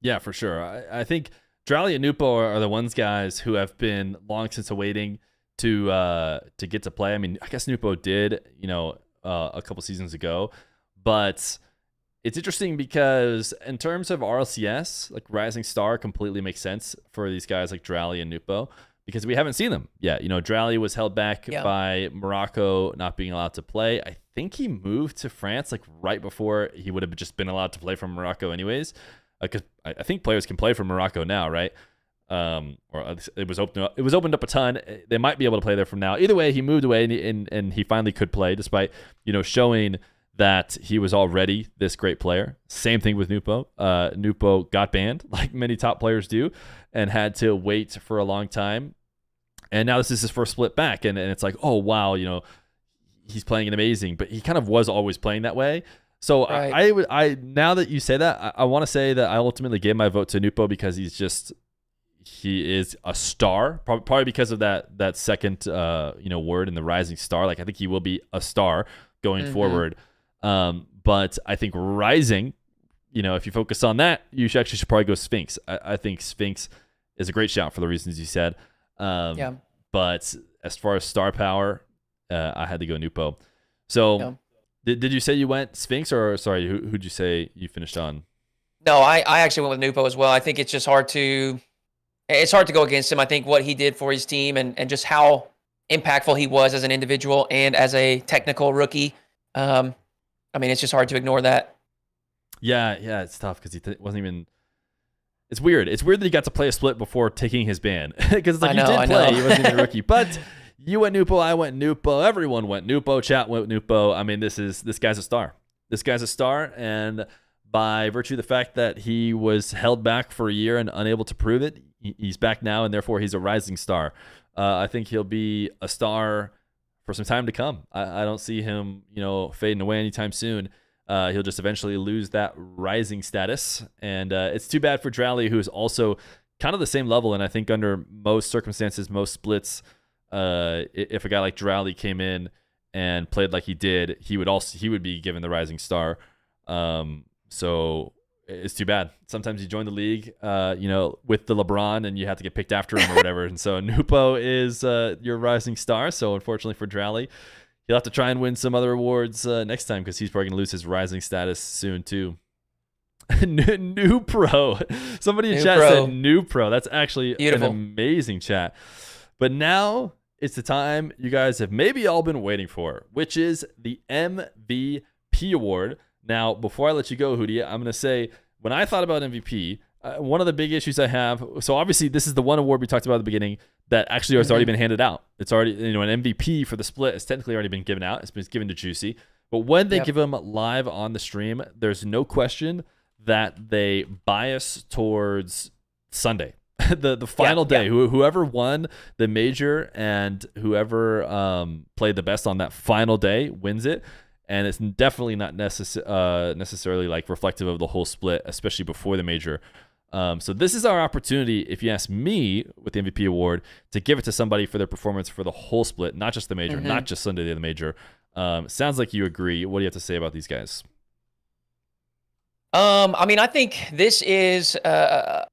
Yeah, for sure. I think Drolly and Nupo are the ones guys who have been long since awaiting to get to play. I guess Nupo did, a couple seasons ago, but it's interesting because in terms of RLCS, like Rising Star completely makes sense for these guys like Drolly and Nupo. because we haven't seen them yet. Drally was held back by Morocco not being allowed to play. I think he moved to France like right before he would have just been allowed to play from Morocco anyways. Because I think players can play from Morocco now, right? Or it was opened up a ton. They might be able to play there from now. Either way, he moved away and he finally could play, despite showing that he was already this great player. Same thing with Nupo. Nupo got banned, like many top players do, and had to wait for a long time. And now this is his first split back, and it's like, oh wow, he's playing amazing, but he kind of was always playing that way. So right. I now that you say that, I want to say that I ultimately gave my vote to Nupo because he is a star, probably because of that second word in the rising star. Like I think he will be a star going forward. But I think rising, if you focus on that, you should probably go Sphinx. I think Sphinx is a great shout for the reasons you said. But as far as star power, I had to go Nupo. So did you say you went Sphinx, or sorry, who'd you say you finished on? No, I actually went with Nupo as well. I think it's just hard to go against him. I think what he did for his team and just how impactful he was as an individual and as a technical rookie. It's just hard to ignore that. Yeah, it's tough because he wasn't even. It's weird. It's weird that he got to play a split before taking his ban because it's like you did play. He wasn't even a rookie, but you went Nupo, I went Nupo, everyone went Nupo, chat went Nupo. This guy's a star. This guy's a star, and by virtue of the fact that he was held back for a year and unable to prove it, he's back now, and therefore he's a rising star. I think he'll be a star for some time to come. I don't see him, fading away anytime soon. He'll just eventually lose that rising status, and it's too bad for Drally, who's also kind of the same level. And I think under most circumstances, most splits, if a guy like Drally came in and played like he did, he would be given the rising star. So it's too bad. Sometimes you join the league, with the LeBron, and you have to get picked after him or whatever. And so Nupo is your rising star. So unfortunately for Drally, he'll have to try and win some other awards next time because he's probably going to lose his rising status soon too. New pro. Somebody in chat said new pro. That's actually Beautiful. An amazing chat. But now it's the time you guys have maybe all been waiting for, which is the MVP award. Now, before I let you go, Hootie, I'm going to say, when I thought about MVP, one of the big issues I have, so obviously this is the one award we talked about at the beginning that actually has already been handed out. It's already, an MVP for the split has technically already been given out. It's been given to Juicy. But when they give them live on the stream, there's no question that they bias towards Sunday. the final day. Whoever won the major and whoever played the best on that final day wins it. And it's definitely not necessarily like reflective of the whole split, especially before the major. So this is our opportunity, if you ask me, with the MVP award, to give it to somebody for their performance for the whole split, not just the major, not just Sunday day of the major. Sounds like you agree. What do you have to say about these guys? I think this is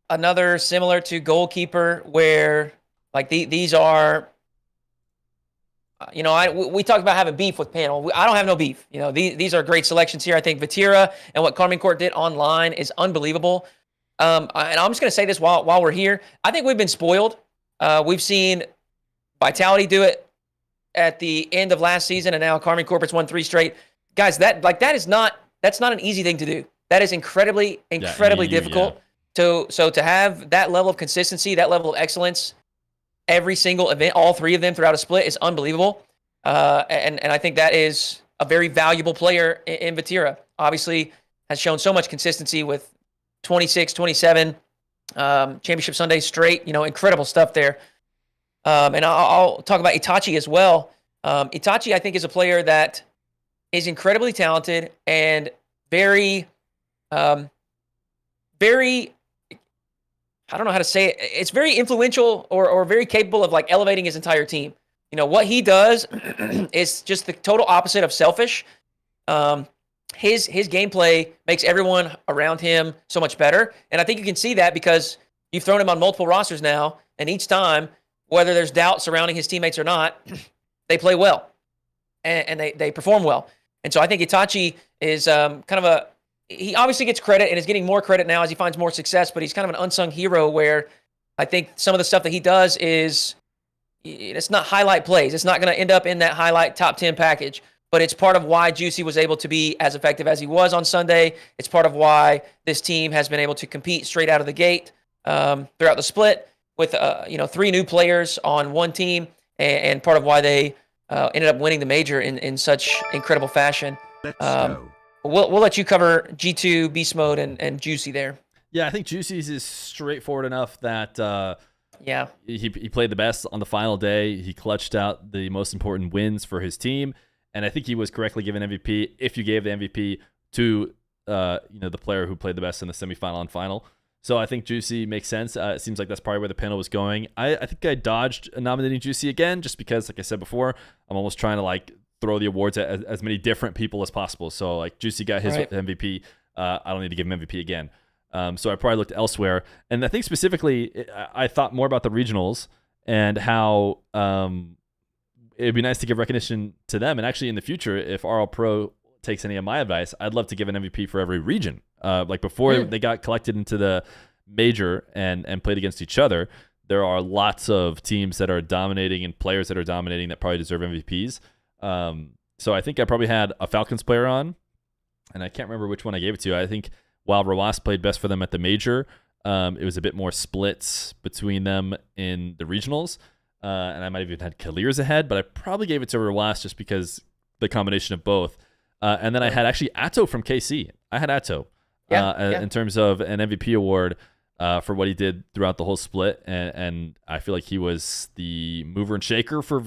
another similar to Goalkeeper, where like these are. We talked about having beef with panel. I don't have no beef. These are great selections here. I think Vatira and what Karmine Corp did online is unbelievable. And I'm just going to say this while we're here. I think we've been spoiled. We've seen Vitality do it at the end of last season, and now Karmine Corp has won 3 straight. Guys, that's not an easy thing to do. That is incredibly difficult. So to have that level of consistency, that level of excellence, every single event, all 3 of them throughout a split, is unbelievable. And I think that is a very valuable player in Vatira. Obviously has shown so much consistency with 26, 27, Championship Sunday straight, incredible stuff there. And I'll talk about Itachi as well. Itachi, I think, is a player that is incredibly talented and very, I don't know how to say it. It's very influential or very capable of like elevating his entire team. What he does is just the total opposite of selfish. His gameplay makes everyone around him so much better. And I think you can see that because you've thrown him on multiple rosters now. And each time, whether there's doubt surrounding his teammates or not, they play well and they perform well. And so I think Itachi is he obviously gets credit and is getting more credit now as he finds more success, but he's kind of an unsung hero where I think some of the stuff that he does is it's not highlight plays. It's not going to end up in that highlight top 10 package, but it's part of why Juicy was able to be as effective as he was on Sunday. It's part of why this team has been able to compete straight out of the gate throughout the split with 3 new players on one team, and part of why they ended up winning the major in such incredible fashion. Let's go. We'll let you cover G2, Beast Mode, and Juicy there. Yeah, I think Juicy's is straightforward enough that he played the best on the final day. He clutched out the most important wins for his team, and I think he was correctly given MVP if you gave the MVP to the player who played the best in the semifinal and final. So I think Juicy makes sense. It seems like that's probably where the panel was going. I think I dodged nominating Juicy again just because, like I said before, I'm almost trying to throw the awards at as many different people as possible. So Juicy got his MVP. I don't need to give him MVP again. So I probably looked elsewhere. And I think specifically, I thought more about the regionals and how it'd be nice to give recognition to them. And actually in the future, if RL Pro takes any of my advice, I'd love to give an MVP for every region. Before they got collected into the major and played against each other, there are lots of teams that are dominating and players that are dominating that probably deserve MVPs. So I think I probably had a Falcons player on, and I can't remember which one I gave it to. I think while Rawas played best for them at the major, it was a bit more splits between them in the regionals. And I might have even had Kalir's ahead, but I probably gave it to Rawas just because the combination of both. And then I had actually Atto from KC. I had Atto in terms of an MVP award for what he did throughout the whole split. And I feel like he was the mover and shaker for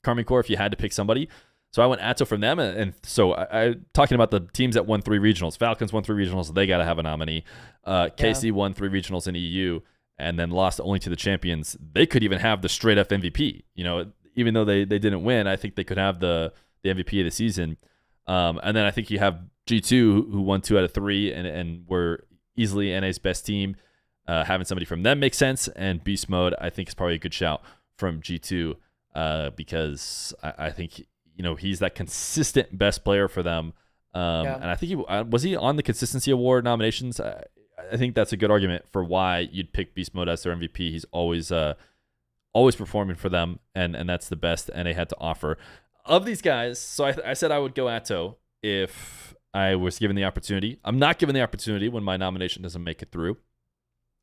Karmine Corp if you had to pick somebody. So I went Atto from them. And so I talking about the teams that won 3 regionals. Falcons won 3 regionals. They got to have a nominee. KC won 3 regionals in EU and then lost only to the champions. They could even have the straight up MVP. Even though they didn't win, I think they could have the MVP of the season. And then I think you have G2 who won 2 out of 3 and were easily NA's best team. Having somebody from them makes sense. And Beast Mode, I think, is probably a good shout from G2 because I think he's that consistent best player for them. And I think was he on the Consistency Award nominations? I think that's a good argument for why you'd pick Beast Mode as their MVP. He's always performing for them, and that's the best NA had to offer. Of these guys, so I said I would go Atto if I was given the opportunity. I'm not given the opportunity when my nomination doesn't make it through.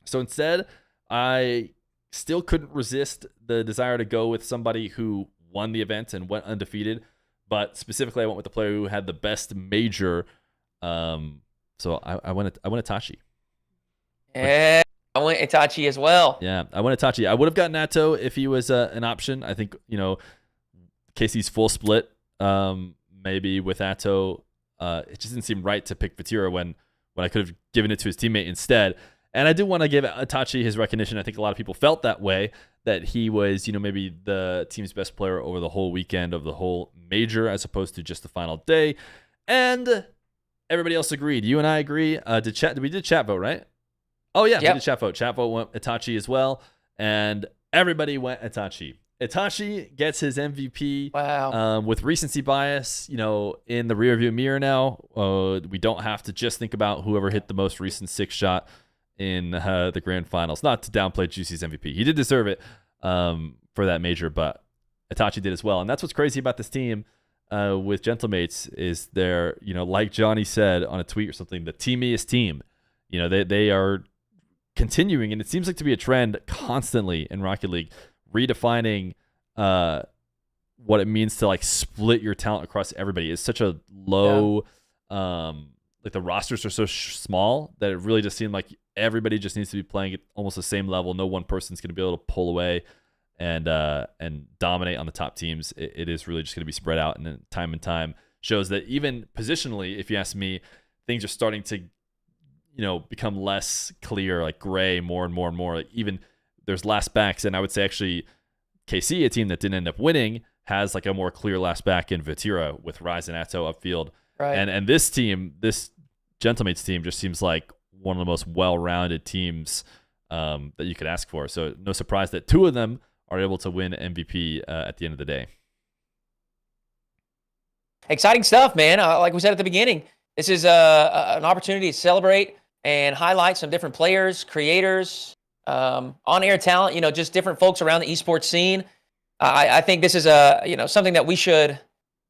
So instead, I still couldn't resist the desire to go with somebody who won the event and went undefeated. But specifically, I went with the player who had the best major. So I went Itachi. Yeah, I went Itachi as well. Yeah, I went Itachi. I would have gotten Atto if he was an option. I think, Casey's full split, maybe with Atto. It just didn't seem right to pick Vatira when I could have given it to his teammate instead. And I do want to give Itachi his recognition. I think a lot of people felt that way, that he was, maybe the team's best player over the whole weekend of the whole major as opposed to just the final day. And everybody else agreed. You and I agree. We did chat vote, right? Oh, yeah, we did chat vote. Chat vote went Itachi as well. And everybody went Itachi. Itachi gets his MVP. Wow. With recency bias, in the rearview mirror now. We don't have to just think about whoever hit the most recent 6-shot in the grand finals. Not to downplay Juicy's MVP. He did deserve it for that major, but Itachi did as well. And that's what's crazy about this team with Gentlemates is they're, like Johnny said on a tweet or something, the teamiest team. They are continuing, and it seems like to be a trend constantly in Rocket League, redefining what it means to split your talent across everybody. It's such a low the rosters are so small that it really just seemed like everybody just needs to be playing at almost the same level. No one person's going to be able to pull away and dominate on the top teams. It is really just going to be spread out, and then time shows that even positionally, if you ask me, things are starting to become less clear, like gray more and more and more. Even there's last backs, and I would say actually KC, a team that didn't end up winning, has a more clear last back in Vatira with Rise and Atto upfield. Right. And this team, this Gentlemates team, just seems like one of the most well-rounded teams that you could ask for. So no surprise that 2 of them are able to win MVP at the end of the day. Exciting stuff, man. Like we said at the beginning, this is an opportunity to celebrate and highlight some different players, creators, on-air talent, just different folks around the esports scene. I think this is something that we should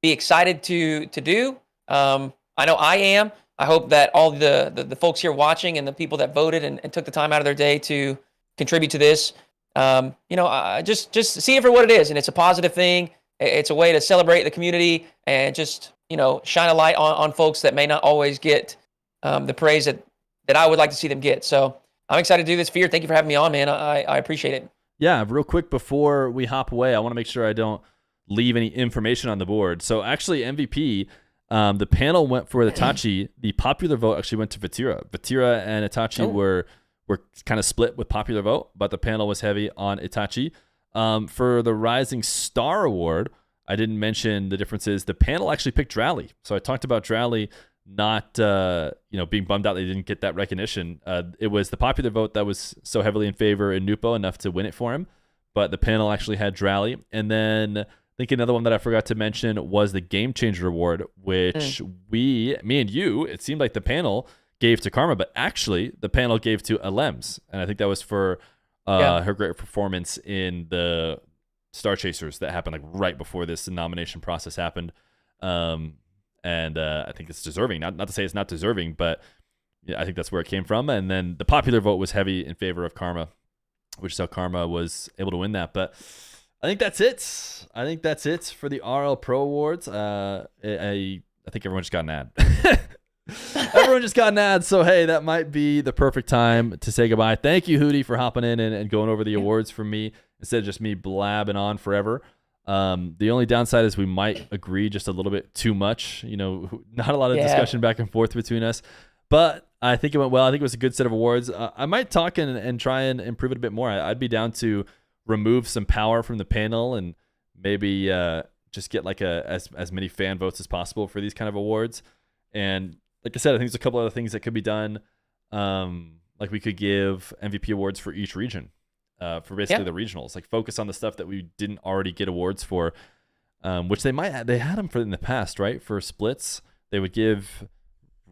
be excited to do. I know I am. I hope that all the folks here watching and the people that voted and took the time out of their day to contribute to this, just see it for what it is, and it's a positive thing. It's a way to celebrate the community and just shine a light on folks that may not always get the praise that I would like to see them get. So I'm excited to do this. Feer, thank you for having me on, man. I appreciate it. Yeah, real quick before we hop away, I want to make sure I don't leave any information on the board. So actually, MVP, the panel went for Itachi. The popular vote actually went to Vatira. Vatira and Itachi were kind of split with popular vote, but the panel was heavy on Itachi. For the Rising Star Award, I didn't mention the differences. The panel actually picked Drally. So I talked about Drally not being bummed out they didn't get that recognition. It was the popular vote that was so heavily in favor in Nupo enough to win it for him, but the panel actually had Drally. And then I think another one that I forgot to mention was the Game Changer Award, which me and you, it seemed like the panel gave to Karma, but actually the panel gave to Alems, and I think that was for her great performance in the Star Chasers that happened like right before this nomination process happened. And I think it's deserving. Not to say it's not deserving, but I think that's where it came from. And then the popular vote was heavy in favor of Karma, which is how Karma was able to win that. But I think that's it. I think that's it for the RL Pro Awards. I think everyone just got an ad. Everyone just got an ad. So, hey, that might be the perfect time to say goodbye. Thank you, Hootie, for hopping in and going over the awards for me instead of just me blabbing on forever. The only downside is we might agree just a little bit too much. Not a lot of discussion back and forth between us. But I think it went well. I think it was a good set of awards. I might talk and try and improve it a bit more. I'd be down to remove some power from the panel and maybe just get like as many fan votes as possible for these kind of awards. And like I said, I think there's a couple other things that could be done. Like we could give MVP awards for each region. For basically the regionals, like focus on the stuff that we didn't already get awards for, which they had them for in the past, right? For splits, they would give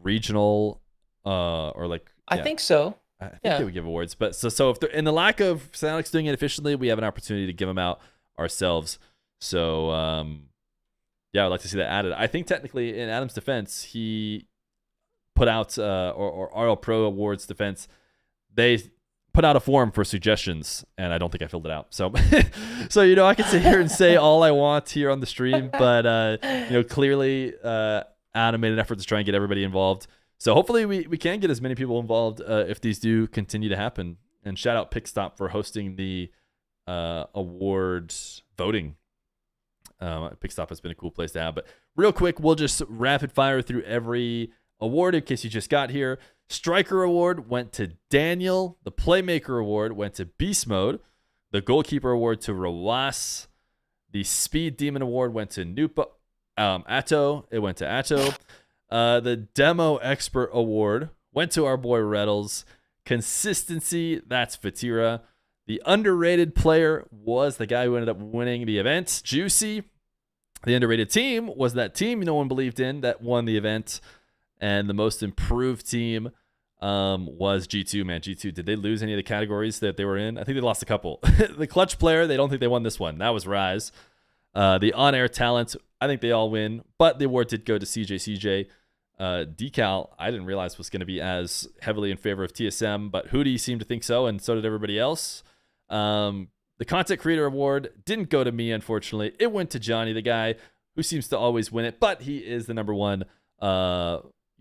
regional, or like I think so. I think they would give awards, but so if they're in the lack of Psyonix doing it efficiently, we have an opportunity to give them out ourselves. So I'd like to see that added. I think technically, in Adam's defense, he put out or RL Pro Awards defense, they put out a form for suggestions, and I don't think I filled it out. So, I can sit here and say all I want here on the stream, but clearly, Adam made an effort to try and get everybody involved. So hopefully we can get as many people involved if these do continue to happen. And shout out Pickstop for hosting the award voting. Pickstop has been a cool place to have. But real quick, we'll just rapid fire through every award in case you just got here. Striker Award went to Daniel. The Playmaker Award went to Beast Mode. The Goalkeeper Award to Rawas. The Speed Demon Award went to Nupa. Atto. It went to Atto. The Demo Expert Award went to our boy Reddles. Consistency, that's Vatira. The Underrated Player was the guy who ended up winning the event, Juicy. The Underrated Team was that team no one believed in that won the event. And the Most Improved Team was G2. Man, G2, did they lose any of the categories that they were in? I think they lost a couple. The Clutch Player, they don't think they won this one. That was Rise. The On-Air Talent, I think they all win. But the award did go to CJ. Decal, I didn't realize was going to be as heavily in favor of TSM. But Hootie seemed to think so, and so did everybody else. The Content Creator Award didn't go to me, unfortunately. It went to Johnny, the guy who seems to always win it. But he is the number one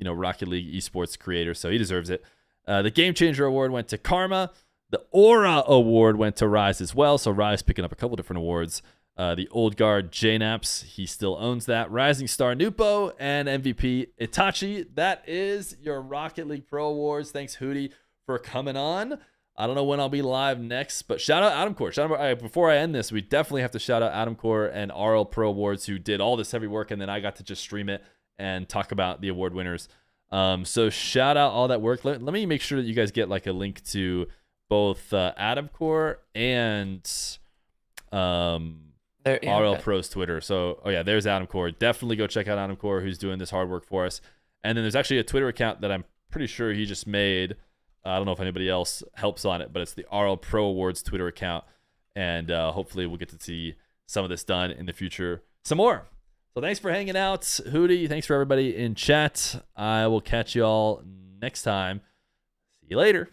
Rocket League esports creator, so he deserves it. The Game Changer Award went to Karma. The Aura Award went to Rise as well, so Rise picking up a couple different awards. The Old Guard JNaps, he still owns that. Rising Star Nupo, and MVP Itachi. That is your Rocket League Pro Awards. Thanks, Hootie, for coming on. I don't know when I'll be live next, but shout out Adam Core. Before I end this, we definitely have to shout out Adam Core and RL Pro Awards, who did all this heavy work, and then I got to just stream it and talk about the award winners. So shout out all that work. Let me make sure that you guys get like a link to both Adam Core and RL Pro's Twitter. So, there's Adam Core. Definitely go check out Adam Core, who's doing this hard work for us. And then there's actually a Twitter account that I'm pretty sure he just made I don't know if anybody else helps on it, but it's the RL Pro Awards Twitter account. And hopefully we'll get to see some of this done in the future. Some more. So thanks for hanging out, Hootie. Thanks for everybody in chat. I will catch you all next time. See you later.